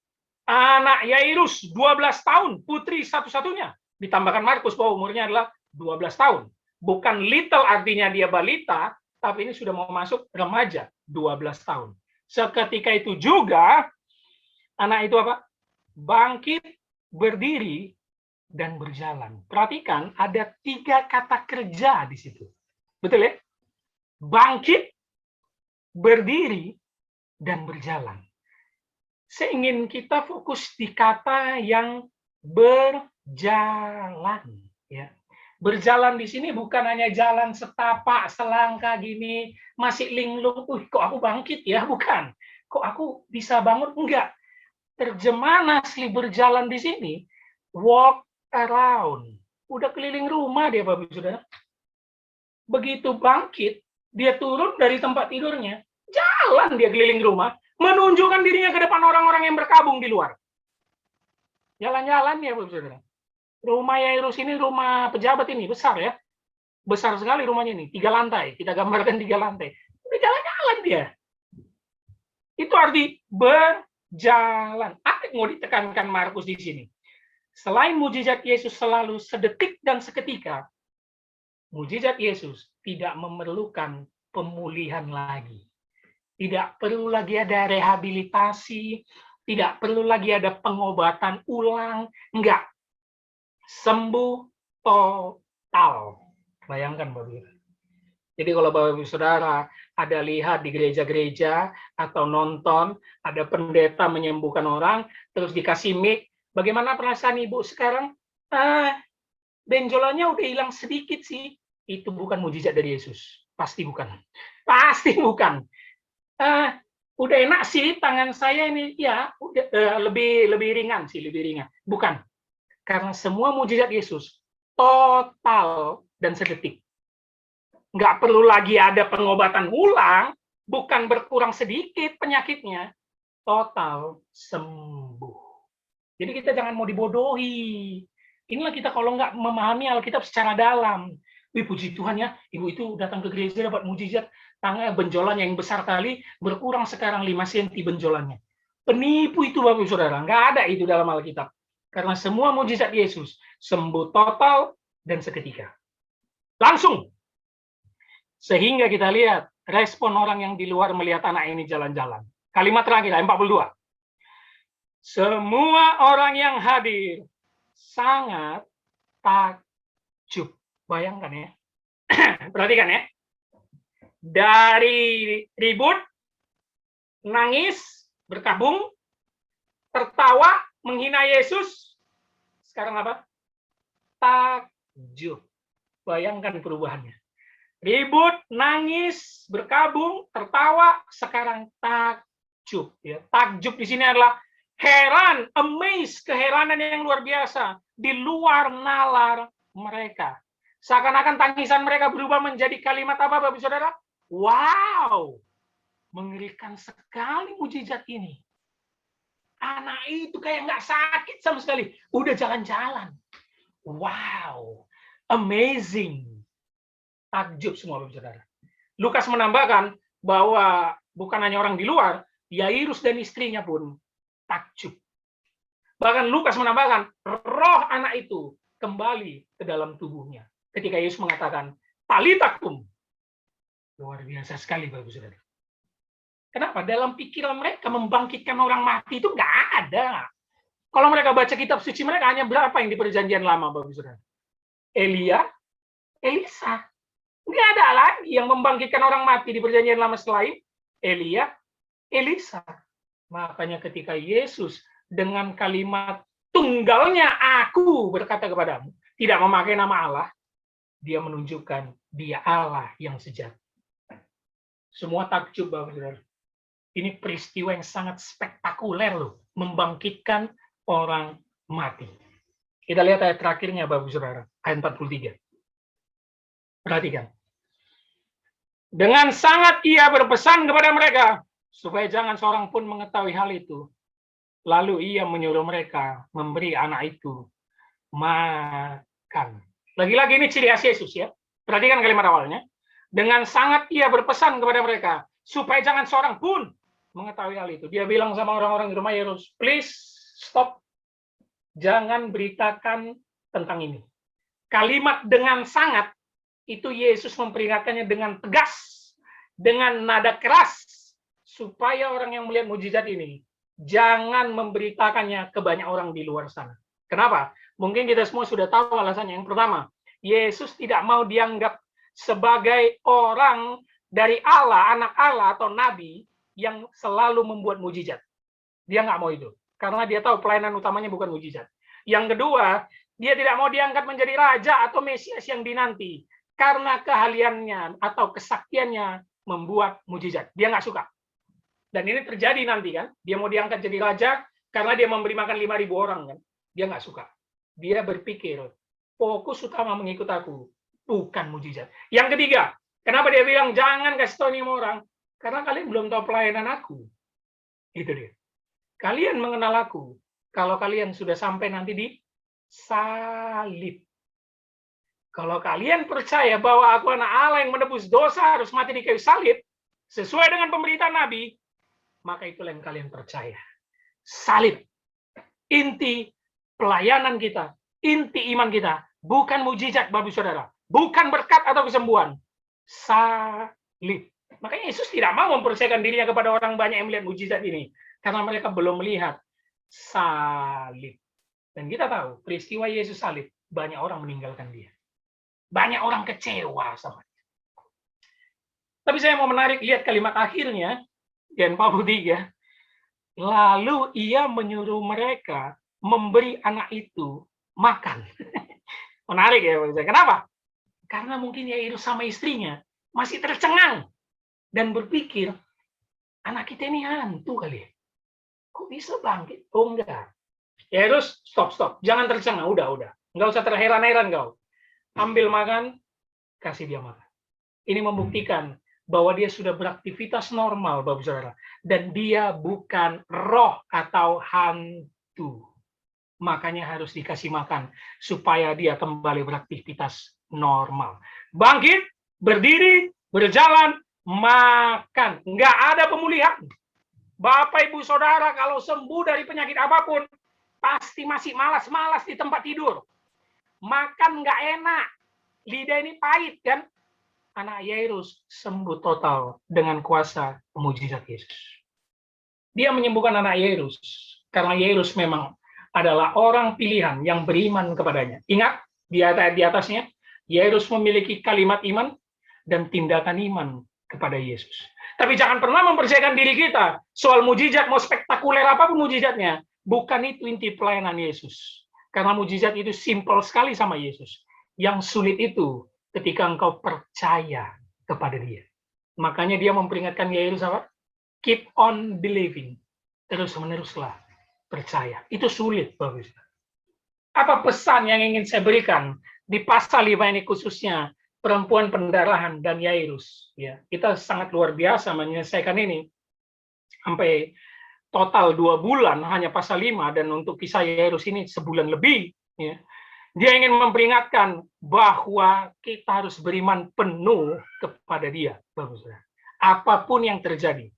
Anak Yairus 12 tahun, putri satu-satunya. Ditambahkan Markus bahwa umurnya adalah 12 tahun. Bukan little artinya dia balita, tapi ini sudah mau masuk remaja, 12 tahun. Seketika itu juga anak itu apa? Bangkit, berdiri, dan berjalan. Perhatikan, ada 3 kata kerja di situ. Betul ya? Bangkit, berdiri, dan berjalan. Saya ingin kita fokus di kata yang berjalan. Ya. Berjalan di sini bukan hanya jalan setapak, selangkah gini, masih linglung, kok aku bangkit ya? Bukan. Kok aku bisa bangun? Enggak. Terjemahan asli berjalan di sini, walk around. Udah keliling rumah dia, Bapak Saudara. Begitu bangkit, dia turun dari tempat tidurnya, jalan dia keliling rumah, menunjukkan dirinya ke depan orang-orang yang berkabung di luar. Jalan-jalan ya, Bapak Saudara. Rumah Yairus ini rumah pejabat ini, besar ya. Besar sekali rumahnya ini, 3 lantai. Kita gambarkan 3 lantai. Udah jalan-jalan dia. Itu arti berjalan. Apa yang mau ditekankan Markus di sini? Selain mujizat Yesus selalu sedetik dan seketika, mujizat Yesus tidak memerlukan pemulihan lagi. Tidak perlu lagi ada rehabilitasi, tidak perlu lagi ada pengobatan ulang, enggak. Sembuh total. Bayangkan Bapak Ibu. Jadi kalau Bapak Ibu Saudara ada lihat di gereja-gereja atau nonton, ada pendeta menyembuhkan orang, terus dikasih mic, bagaimana perasaan Ibu sekarang? Benjolannya udah hilang sedikit sih. Itu bukan mujizat dari Yesus. Pasti bukan. Pasti bukan. Udah enak sih tangan saya ini, ya udah lebih ringan sih, lebih ringan. Bukan. Karena semua mujizat Yesus total dan sedetik. Nggak perlu lagi ada pengobatan ulang, bukan berkurang sedikit penyakitnya, total sembuh. Jadi kita jangan mau dibodohi. Inilah kita kalau nggak memahami Alkitab secara dalam. Wih, puji Tuhan ya, ibu itu datang ke gereja dapat mujizat, tangan benjolan yang besar kali, berkurang sekarang 5 cm benjolannya. Penipu itu Bapak Saudara, nggak ada itu dalam Alkitab. Karena semua mujizat Yesus sembuh total dan seketika. Langsung. Sehingga kita lihat respon orang yang di luar melihat anak ini jalan-jalan. Kalimat terakhir, ayat 42. Semua orang yang hadir sangat takjub. Bayangkan ya. Perhatikan ya. Dari ribut, nangis, berkabung, tertawa, menghina Yesus. Sekarang apa? Takjub. Bayangkan perubahannya. Ribut, nangis, berkabung, tertawa, sekarang takjub. Ya, takjub di sini adalah heran, amazed, keheranan yang luar biasa, di luar nalar mereka. Seakan-akan tangisan mereka berubah menjadi kalimat apa, Bapak Saudara? Wow, mengerikan sekali mujizat ini. Anak itu kayak nggak sakit sama sekali, udah jalan-jalan. Wow, amazing. Takjub semua Bapak Saudara. Lukas menambahkan bahwa bukan hanya orang di luar, Yairus dan istrinya pun takjub. Bahkan Lukas menambahkan, roh anak itu kembali ke dalam tubuhnya. Ketika Yesus mengatakan, Talita kum. Luar biasa sekali Bapak Saudara. Kenapa? Dalam pikiran mereka membangkitkan orang mati itu nggak ada. Kalau mereka baca kitab suci mereka hanya berapa yang di perjanjian lama Bapak Saudara? Elia, Elisa. Nggak ada lagi yang membangkitkan orang mati di perjanjian lama selain Elia, Elisa. Makanya ketika Yesus dengan kalimat tunggalnya aku berkata kepadamu, tidak memakai nama Allah, dia menunjukkan dia Allah yang sejati. Semua takjub Bapak Saudara. Ini peristiwa yang sangat spektakuler loh, membangkitkan orang mati. Kita lihat ayat terakhirnya Bapak Saudara, ayat 43. Perhatikan. Dengan sangat ia berpesan kepada mereka, supaya jangan seorang pun mengetahui hal itu, Lalu ia menyuruh mereka memberi anak itu makan. Lagi-lagi ini ciri khas Yesus ya. Perhatikan kalimat awalnya. Dengan sangat ia berpesan kepada mereka supaya jangan seorang pun mengetahui hal itu. Dia bilang sama orang-orang di rumah Yairus, please stop. Jangan beritakan tentang ini. Kalimat dengan sangat itu Yesus memperingatkannya dengan tegas, dengan nada keras, supaya orang yang melihat mujizat ini jangan memberitakannya ke banyak orang di luar sana. Kenapa? Mungkin kita semua sudah tahu alasannya. Yang pertama, Yesus tidak mau dianggap sebagai orang dari Allah, anak Allah atau nabi yang selalu membuat mujizat. Dia nggak mau itu. Karena dia tahu pelayanan utamanya bukan mujizat. Yang kedua, dia tidak mau diangkat menjadi raja atau Mesias yang dinanti. Karena keahliannya atau kesaktiannya membuat mujizat. Dia nggak suka. Dan ini terjadi nanti kan. Dia mau diangkat jadi raja karena dia memberi makan 5.000 orang kan. Dia nggak suka. Dia berpikir, fokus utama mengikut aku, bukan mujizat. Yang ketiga, kenapa dia bilang jangan kasih tahu ini orang? Karena kalian belum tahu pelayanan aku. Itu dia. Kalian mengenal aku kalau kalian sudah sampai nanti di salib. Kalau kalian percaya bahwa aku anak Allah yang menebus dosa harus mati di kayu salib, sesuai dengan pemberitaan Nabi, maka itulah yang kalian percaya. Salib. Inti pelayanan kita, inti iman kita, bukan mujizat, Bapak Saudara. Bukan berkat atau kesembuhan. Salib. Makanya Yesus tidak mau mempercayakan dirinya kepada orang banyak yang melihat mujizat ini. Karena mereka belum melihat salib. Dan kita tahu, peristiwa Yesus salib, banyak orang meninggalkan dia. Banyak orang kecewa sama dia. Tapi saya mau menarik, lihat kalimat akhirnya, di 43. Lalu ia menyuruh mereka memberi anak itu makan. Menarik ya, kenapa? Karena mungkin Yairus sama istrinya masih tercengang dan berpikir, anak kita ini hantu kali ya. Kok bisa bangkit? Oh enggak. Yairus, stop. Jangan tercengang, udah. Enggak usah terheran-heran kau. Ambil makan, kasih dia makan. Ini membuktikan bahwa dia sudah beraktivitas normal, Bapak Saudara. Dan dia bukan roh atau hantu. Makanya harus dikasih makan supaya dia kembali beraktivitas normal. Bangkit, berdiri, berjalan, makan. Nggak ada pemulihan. Bapak, Ibu, Saudara, kalau sembuh dari penyakit apapun, pasti masih malas-malas di tempat tidur. Makan nggak enak. Lidah ini pahit, kan? Anak Yairus sembuh total dengan kuasa mujizat Yesus. Dia menyembuhkan anak Yairus karena Yairus memang adalah orang pilihan yang beriman kepadanya. Ingat, di atasnya, Yairus memiliki kalimat iman dan tindakan iman kepada Yesus. Tapi jangan pernah mempercayakan diri kita soal mujizat, mau spektakuler apapun mujizatnya. Bukan itu inti pelayanan Yesus. Karena mujizat itu simpel sekali sama Yesus. Yang sulit itu ketika engkau percaya kepada dia. Makanya dia memperingatkan Yairus apa? Keep on believing. Terus-meneruslah percaya. Itu sulit, Bapak. Apa pesan yang ingin saya berikan di pasal 5 ini khususnya perempuan pendarahan dan Yairus? Ya, kita sangat luar biasa menyelesaikan ini. Sampai total 2 bulan hanya pasal 5, dan untuk kisah Yairus ini sebulan lebih. Ya. Dia ingin memperingatkan bahwa kita harus beriman penuh kepada dia. Bagus, ya. Apapun yang terjadi.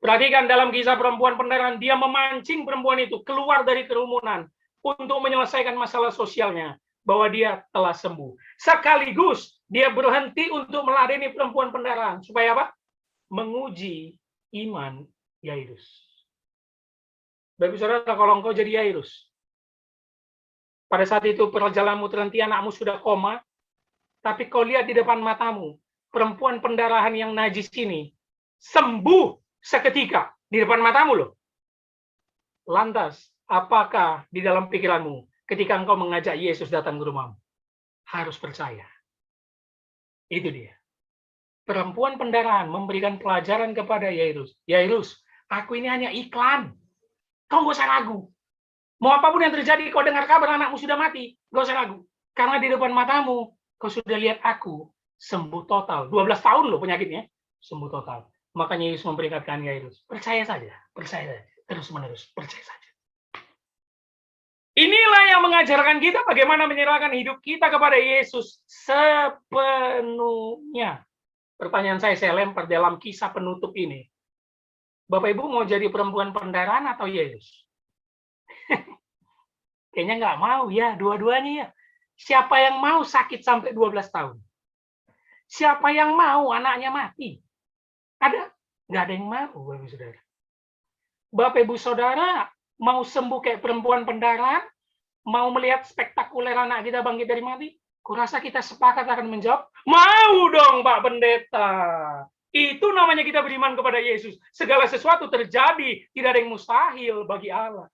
Perhatikan dalam kisah perempuan pendarahan, dia memancing perempuan itu keluar dari kerumunan untuk menyelesaikan masalah sosialnya, bahwa dia telah sembuh. Sekaligus dia berhenti untuk meladeni perempuan pendarahan. Supaya apa? Menguji iman Yairus. Bapak Saudara, kalau engkau jadi Yairus, pada saat itu perjalananmu terhenti, anakmu sudah koma, tapi kau lihat di depan matamu, perempuan pendarahan yang najis ini sembuh seketika di depan matamu loh. Lantas, apakah di dalam pikiranmu ketika engkau mengajak Yesus datang ke rumahmu? Harus percaya. Itu dia. Perempuan pendarahan memberikan pelajaran kepada Yairus. Yairus, aku ini hanya iklan. Kau nggak usah ragu. Mau apapun yang terjadi, kau dengar kabar anakmu sudah mati, nggak usah ragu. Karena di depan matamu, kau sudah lihat aku sembuh total. 12 tahun loh penyakitnya, sembuh total. Makanya Yesus memperingatkan Yairus, percaya saja, terus menerus, percaya saja. Inilah yang mengajarkan kita bagaimana menyerahkan hidup kita kepada Yesus sepenuhnya. Pertanyaan saya lempar dalam kisah penutup ini. Bapak Ibu mau jadi perempuan pendarahan atau Yesus? Kayaknya nggak mau ya, dua-duanya ya. Siapa yang mau sakit sampai 12 tahun? Siapa yang mau anaknya mati? Ada? Nggak ada yang mau, Bapak Ibu Saudara. Bapak Ibu Saudara mau sembuh kayak perempuan pendarahan? Mau melihat spektakuler anak kita bangkit dari mati? Kurasa kita sepakat akan menjawab, mau dong Pak Pendeta. Itu namanya kita beriman kepada Yesus. Segala sesuatu terjadi, tidak ada yang mustahil bagi Allah.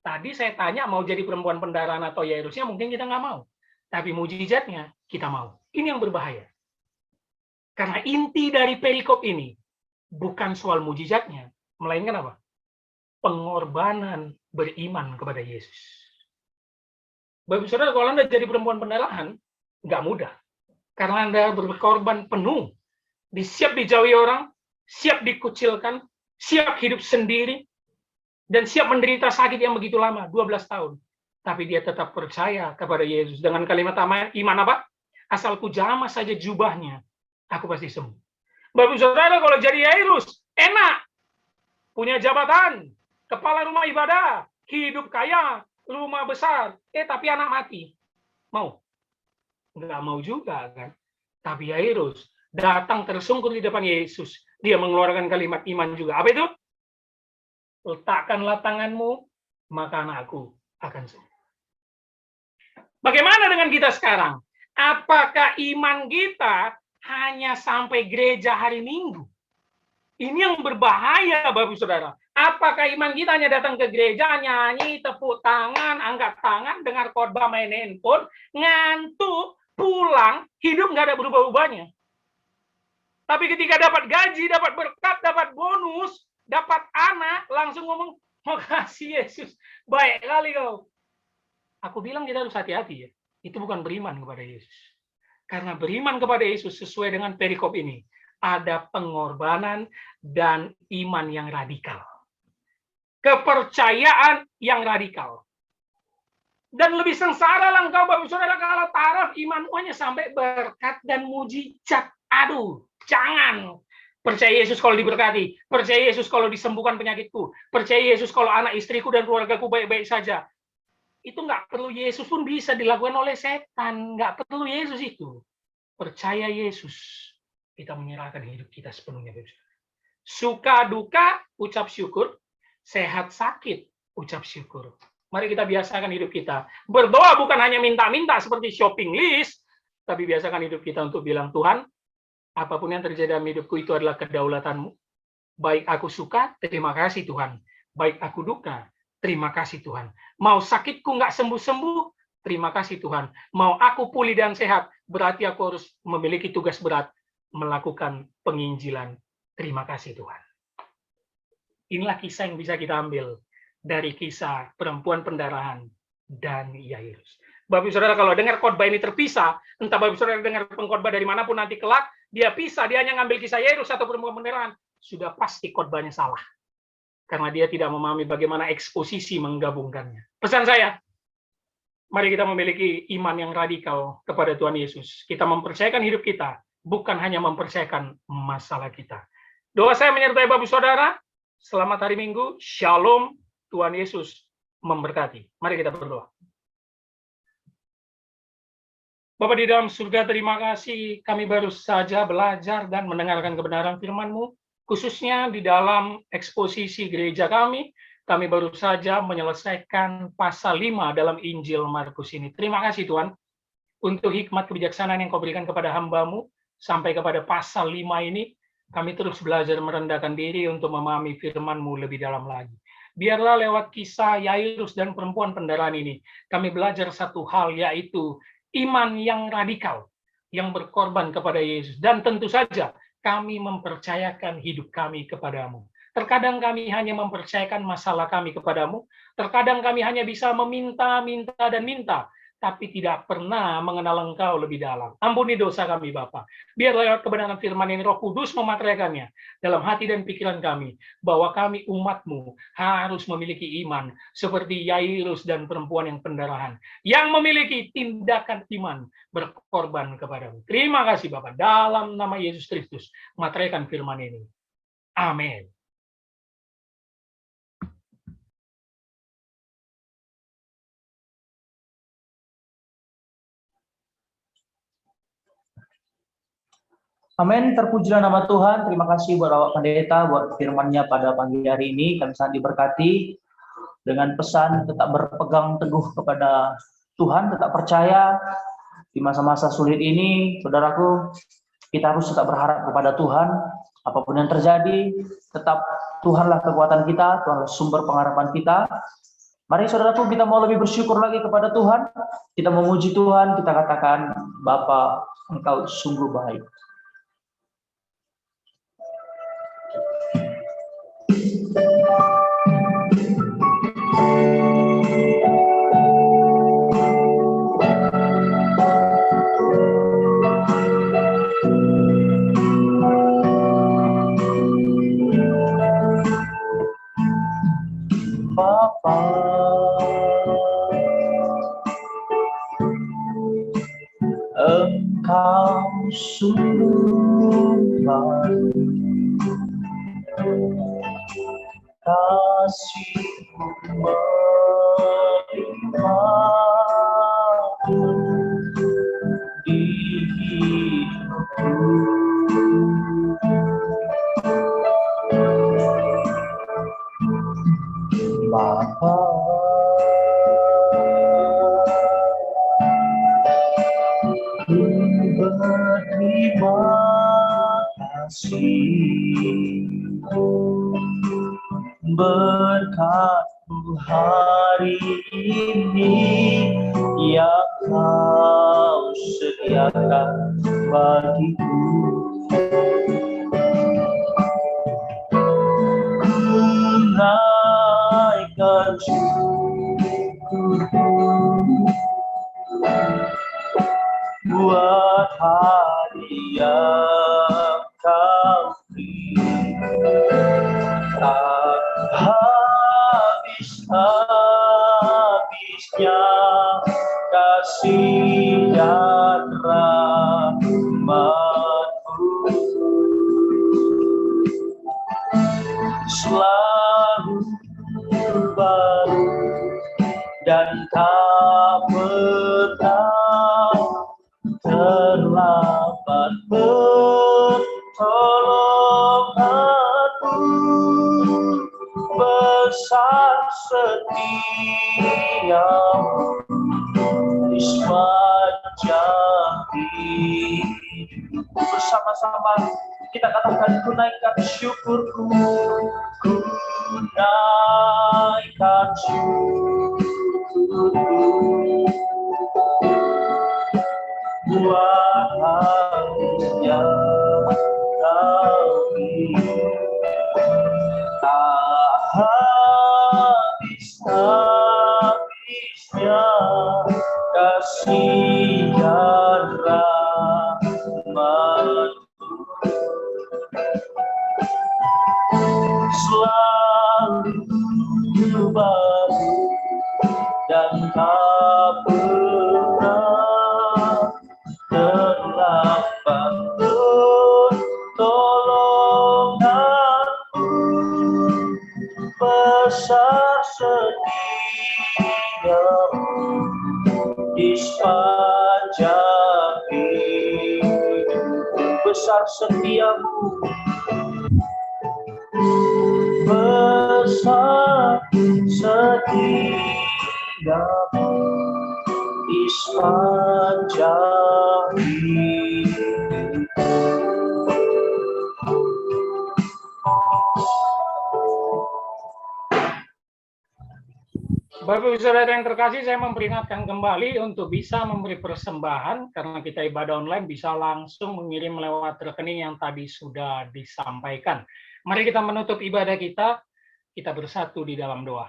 Tadi saya tanya mau jadi perempuan pendarahan atau Yairusnya, mungkin kita nggak mau. Tapi mujizatnya kita mau. Ini yang berbahaya. Karena inti dari perikop ini bukan soal mujizatnya, melainkan apa? Pengorbanan beriman kepada Yesus. Bapak Saudara, kalau Anda jadi perempuan pendarahan, nggak mudah. Karena Anda berkorban penuh. Siap dijauhi orang, siap dikucilkan, siap hidup sendiri, dan siap menderita sakit yang begitu lama, 12 tahun. Tapi dia tetap percaya kepada Yesus. Dengan kalimat iman apa? Asal ku jamah saja jubahnya, aku pasti sembuh. Bapak Saudara, kalau jadi Yairus, enak. Punya jabatan, kepala rumah ibadah, hidup kaya, rumah besar. Tapi anak mati. Mau? Nggak mau juga, kan? Tapi Yairus datang tersungkur di depan Yesus. Dia mengeluarkan kalimat iman juga. Apa itu? Letakkanlah tanganmu, maka anakku akan sembuh. Bagaimana dengan kita sekarang? Apakah iman kita hanya sampai gereja hari Minggu? Ini yang berbahaya, Bapak Saudara. Apakah iman kita hanya datang ke gereja, nyanyi, tepuk tangan, angkat tangan, dengar khotbah, main handphone, ngantuk, pulang, hidup nggak ada berubah-ubahnya. Tapi ketika dapat gaji, dapat berkat, dapat bonus, dapat anak, langsung ngomong, makasih Yesus, baik kali kau. Aku bilang kita harus hati-hati ya. Itu bukan beriman kepada Yesus. Karena beriman kepada Yesus sesuai dengan perikop ini. Ada pengorbanan dan iman yang radikal. Kepercayaan yang radikal. Dan lebih sengsara lah engkau, Bapak Saudara, kalau taraf imanmu hanya sampai berkat dan mujizat. Aduh, jangan. Percaya Yesus kalau diberkati. Percaya Yesus kalau disembuhkan penyakitku. Percaya Yesus kalau anak istriku dan keluargaku baik-baik saja. Itu nggak perlu Yesus pun bisa dilakukan oleh setan. Nggak perlu Yesus itu. Percaya Yesus. Kita menyerahkan hidup kita sepenuhnya. Suka duka, ucap syukur. Sehat sakit, ucap syukur. Mari kita biasakan hidup kita. Berdoa bukan hanya minta-minta seperti shopping list. Tapi biasakan hidup kita untuk bilang, Tuhan, apapun yang terjadi dalam hidupku itu adalah kedaulatanmu. Baik aku suka, terima kasih Tuhan. Baik aku duka, terima kasih Tuhan. Mau sakitku nggak sembuh-sembuh, terima kasih Tuhan. Mau aku pulih dan sehat, berarti aku harus memiliki tugas berat, melakukan penginjilan. Terima kasih Tuhan. Inilah kisah yang bisa kita ambil dari kisah perempuan pendarahan dan Yairus. Bapak Saudara, kalau dengar khotbah ini terpisah, entah Bapak Saudara dengar pengkhotbah dari manapun nanti kelak, dia pisah, dia hanya ngambil kisah Yairus atau perempuan pendarahan, sudah pasti khotbahnya salah. Karena dia tidak memahami bagaimana eksposisi menggabungkannya. Pesan saya, mari kita memiliki iman yang radikal kepada Tuhan Yesus. Kita mempercayakan hidup kita, bukan hanya mempercayakan masalah kita. Doa saya menyertai Bapak Saudara, selamat hari Minggu, Shalom, Tuhan Yesus memberkati. Mari kita berdoa. Bapak di dalam surga, terima kasih kami baru saja belajar dan mendengarkan kebenaran firman-Mu, khususnya di dalam eksposisi gereja kami baru saja menyelesaikan pasal 5 dalam Injil Markus ini. Terima kasih Tuhan, untuk hikmat kebijaksanaan yang Kau berikan kepada hamba-Mu, sampai kepada pasal 5 ini, kami terus belajar merendahkan diri untuk memahami firman-Mu lebih dalam lagi. Biarlah lewat kisah Yairus dan perempuan pendarahan ini, kami belajar satu hal, yaitu iman yang radikal, yang berkorban kepada Yesus. Dan tentu saja, kami mempercayakan hidup kami kepadamu. Terkadang kami hanya mempercayakan masalah kami kepadamu, terkadang kami hanya bisa meminta, minta, dan minta. tapi tidak pernah mengenal Engkau lebih dalam. Ampuni dosa kami, Bapa. Biar lewat kebenaran firman ini, Roh Kudus memateraikannya dalam hati dan pikiran kami, bahwa kami umat-Mu harus memiliki iman seperti Yairus dan perempuan yang pendarahan, yang memiliki tindakan iman berkorban kepadamu. Terima kasih, Bapak. Dalam nama Yesus Kristus, materaikan firman ini. Amin. Amin, terpujilah nama Tuhan. Terima kasih buat Bapak Pendeta, buat firman-Nya pada pagi hari ini. Kami sangat diberkati dengan pesan tetap berpegang teguh kepada Tuhan, tetap percaya di masa-masa sulit ini. Saudaraku, kita harus tetap berharap kepada Tuhan. Apapun yang terjadi, tetap Tuhanlah kekuatan kita, Tuhanlah sumber pengharapan kita. Mari saudaraku, kita mau lebih bersyukur lagi kepada Tuhan. Kita memuji Tuhan, kita katakan, Bapa, Engkau sungguh baik. Bapa, Engkau sungguh baik, kasih-Mu melimpah di hidupku. Bapa, ku berterima kasih berkat-Mu hari ini yang Kau sediakan bagiku. Naikkan syukurku buat hari yang Kau beri, tak habis-habisnya kasih dan rahmat-Mu selalu baru dan tak pernah terlambat. Pertolongan-Mu besar setia-Mu di sepanjang hidup. Bersama-sama kita katakan, ku naikkan syukurku, ku naikkan syukurku buat hari yang Kau beri, tak habis-habisnya kasih dan rahmat-Mu selalu baru dan tak pernah terlambat. Pertolongan-Mu besar setia-Mu di sepanjang hidup. Besar setia-Mu, besar setia-Mu di sepanjang hidup. Bapak Ibu Saudara yang terkasih, saya memperingatkan kembali untuk bisa memberi persembahan, karena kita ibadah online bisa langsung mengirim lewat rekening yang tadi sudah disampaikan. Mari kita menutup ibadah kita bersatu di dalam doa.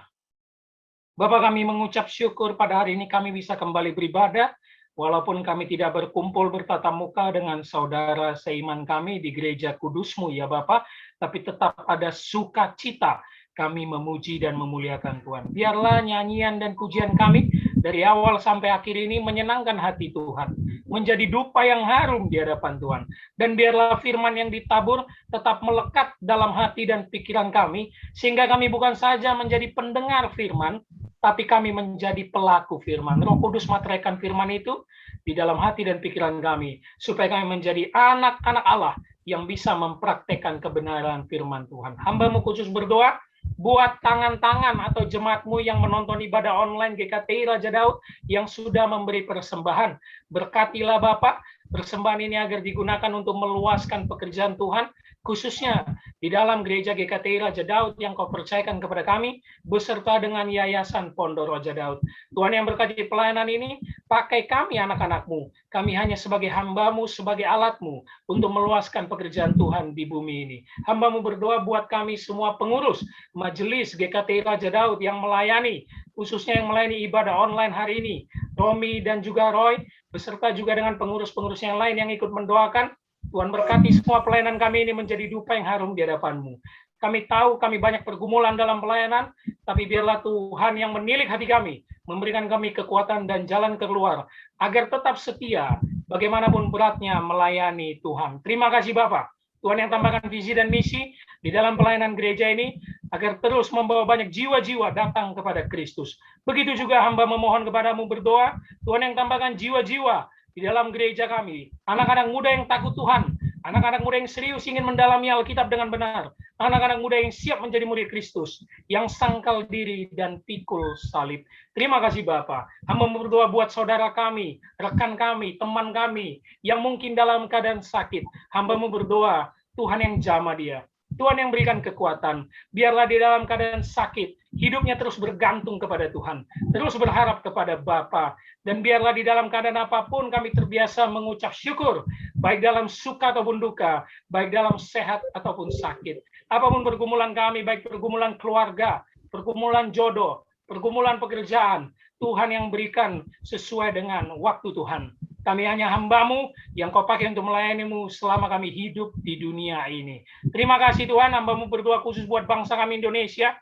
Bapak, kami mengucap syukur pada hari ini kami bisa kembali beribadah, walaupun kami tidak berkumpul bertatap muka dengan saudara seiman kami di gereja kudus-Mu ya Bapak, tapi tetap ada sukacita kami memuji dan memuliakan Tuhan. Biarlah nyanyian dan pujian kami dari awal sampai akhir ini menyenangkan hati Tuhan, menjadi dupa yang harum di hadapan Tuhan. Dan biarlah firman yang ditabur tetap melekat dalam hati dan pikiran kami, sehingga kami bukan saja menjadi pendengar firman, tapi kami menjadi pelaku firman. Roh Kudus materaikan firman itu di dalam hati dan pikiran kami, supaya kami menjadi anak-anak Allah yang bisa mempraktekkan kebenaran firman Tuhan. Hamba-Mu khusus berdoa, buat tangan-tangan atau jemaat-Mu yang menonton ibadah online GKTI Raja Daud yang sudah memberi persembahan. Berkatilah Bapak, persembahan ini agar digunakan untuk meluaskan pekerjaan Tuhan, khususnya di dalam gereja GKTI Raja Daud yang Kau percayakan kepada kami, beserta dengan Yayasan Pondok Raja Daud. Tuhan yang berkati pelayanan ini, pakai kami anak-anak-Mu. Kami hanya sebagai hamba-Mu, sebagai alat-Mu untuk meluaskan pekerjaan Tuhan di bumi ini. Hamba-Mu berdoa buat kami semua pengurus Majelis GKTI Raja Daud yang melayani, khususnya yang melayani ibadah online hari ini. Romi dan juga Roy, beserta juga dengan pengurus-pengurus yang lain yang ikut mendoakan. Tuhan berkati semua pelayanan kami ini menjadi dupa yang harum di hadapan-Mu. Kami tahu kami banyak pergumulan dalam pelayanan, tapi biarlah Tuhan yang menilik hati kami, memberikan kami kekuatan dan jalan keluar, agar tetap setia, bagaimanapun beratnya melayani Tuhan. Terima kasih Bapak. Tuhan yang tambahkan visi dan misi di dalam pelayanan gereja ini, agar terus membawa banyak jiwa-jiwa datang kepada Kristus. Begitu juga hamba memohon kepadamu berdoa, Tuhan yang tambahkan jiwa-jiwa di dalam gereja kami, anak-anak muda yang takut Tuhan, anak-anak muda yang serius ingin mendalami Alkitab dengan benar, anak-anak muda yang siap menjadi murid Kristus, yang sangkal diri dan pikul salib. Terima kasih Bapa. Hamba berdoa buat saudara kami, rekan kami, teman kami, yang mungkin dalam keadaan sakit. Hamba-Mu berdoa, Tuhan yang jamah dia, Tuhan yang berikan kekuatan, biarlah di dalam keadaan sakit, hidupnya terus bergantung kepada Tuhan, terus berharap kepada Bapa, dan biarlah di dalam keadaan apapun kami terbiasa mengucap syukur, baik dalam suka ataupun duka, baik dalam sehat ataupun sakit. Apapun pergumulan kami, baik pergumulan keluarga, pergumulan jodoh, pergumulan pekerjaan, Tuhan yang berikan sesuai dengan waktu Tuhan. Kami hanya hamba-Mu yang Kau pakai untuk melayani-Mu selama kami hidup di dunia ini. Terima kasih Tuhan, hamba-Mu berdoa khusus buat bangsa kami Indonesia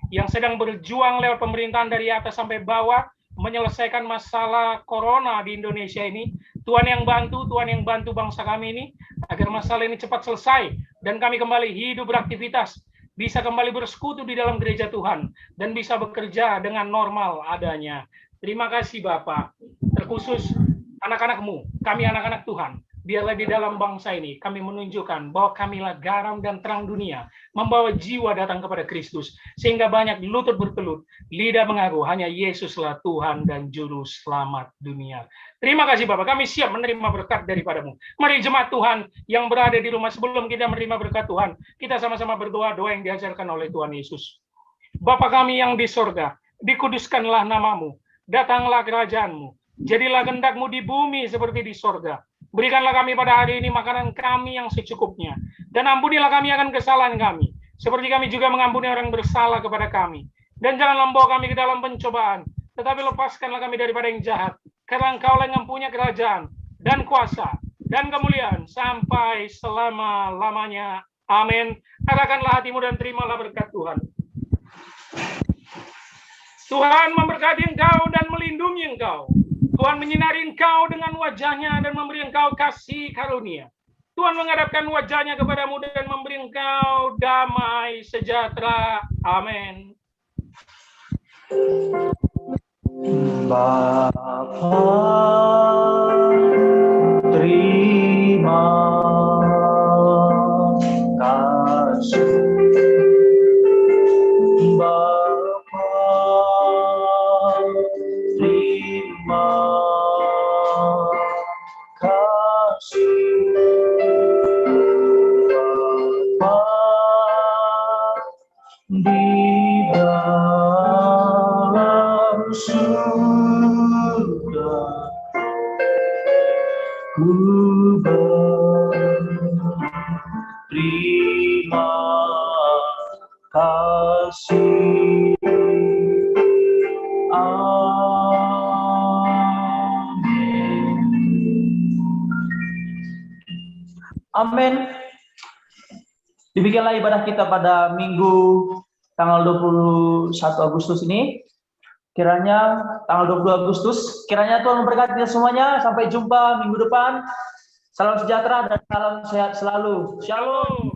yang sedang berjuang lewat pemerintahan dari atas sampai bawah, menyelesaikan masalah corona di Indonesia ini. Tuhan yang bantu bangsa kami ini, agar masalah ini cepat selesai, dan kami kembali hidup beraktivitas, bisa kembali bersekutu di dalam gereja Tuhan, dan bisa bekerja dengan normal adanya. Terima kasih Bapak, terkhusus anak-anak-Mu, kami anak-anak Tuhan, biarlah di dalam bangsa ini kami menunjukkan bahwa kamilah garam dan terang dunia, membawa jiwa datang kepada Kristus, sehingga banyak lutut bertelut, lidah mengaku hanya Yesuslah Tuhan dan Juru Selamat dunia. Terima kasih Bapak, kami siap menerima berkat daripada-Mu. Mari jemaat Tuhan yang berada di rumah, sebelum kita menerima berkat Tuhan, kita sama-sama berdoa doa yang diajarkan oleh Tuhan Yesus. Bapa kami yang di sorga, dikuduskanlah nama-Mu, datanglah kerajaan-Mu, jadilah kehendak-Mu di bumi seperti di sorga. Berikanlah kami pada hari ini makanan kami yang secukupnya, dan ampunilah kami akan kesalahan kami, seperti kami juga mengampuni orang bersalah kepada kami. Dan janganlah membawa kami ke dalam pencobaan, tetapi lepaskanlah kami daripada yang jahat, karena Engkau yang mempunyai kerajaan, dan kuasa, dan kemuliaan, sampai selama-lamanya. Amin. Arahkanlah hatimu dan terimalah berkat Tuhan. Tuhan memberkati engkau dan melindungi engkau. Tuhan menyinari engkau dengan wajah-Nya dan memberi engkau kasih karunia. Tuhan menghadapkan wajah-Nya kepadamu dan memberi engkau damai sejahtera. Amin. Bapa, terima kasih. Bapa, terima kasih. Bapa di dalam surga, ku berterima kasih. Amin. Demikianlah ibadah kita pada Minggu tanggal 21 Agustus ini. Kiranya tanggal 20 Agustus, kiranya Tuhan memberkati kita semuanya. Sampai jumpa minggu depan. Salam sejahtera dan salam sehat selalu. Shalom.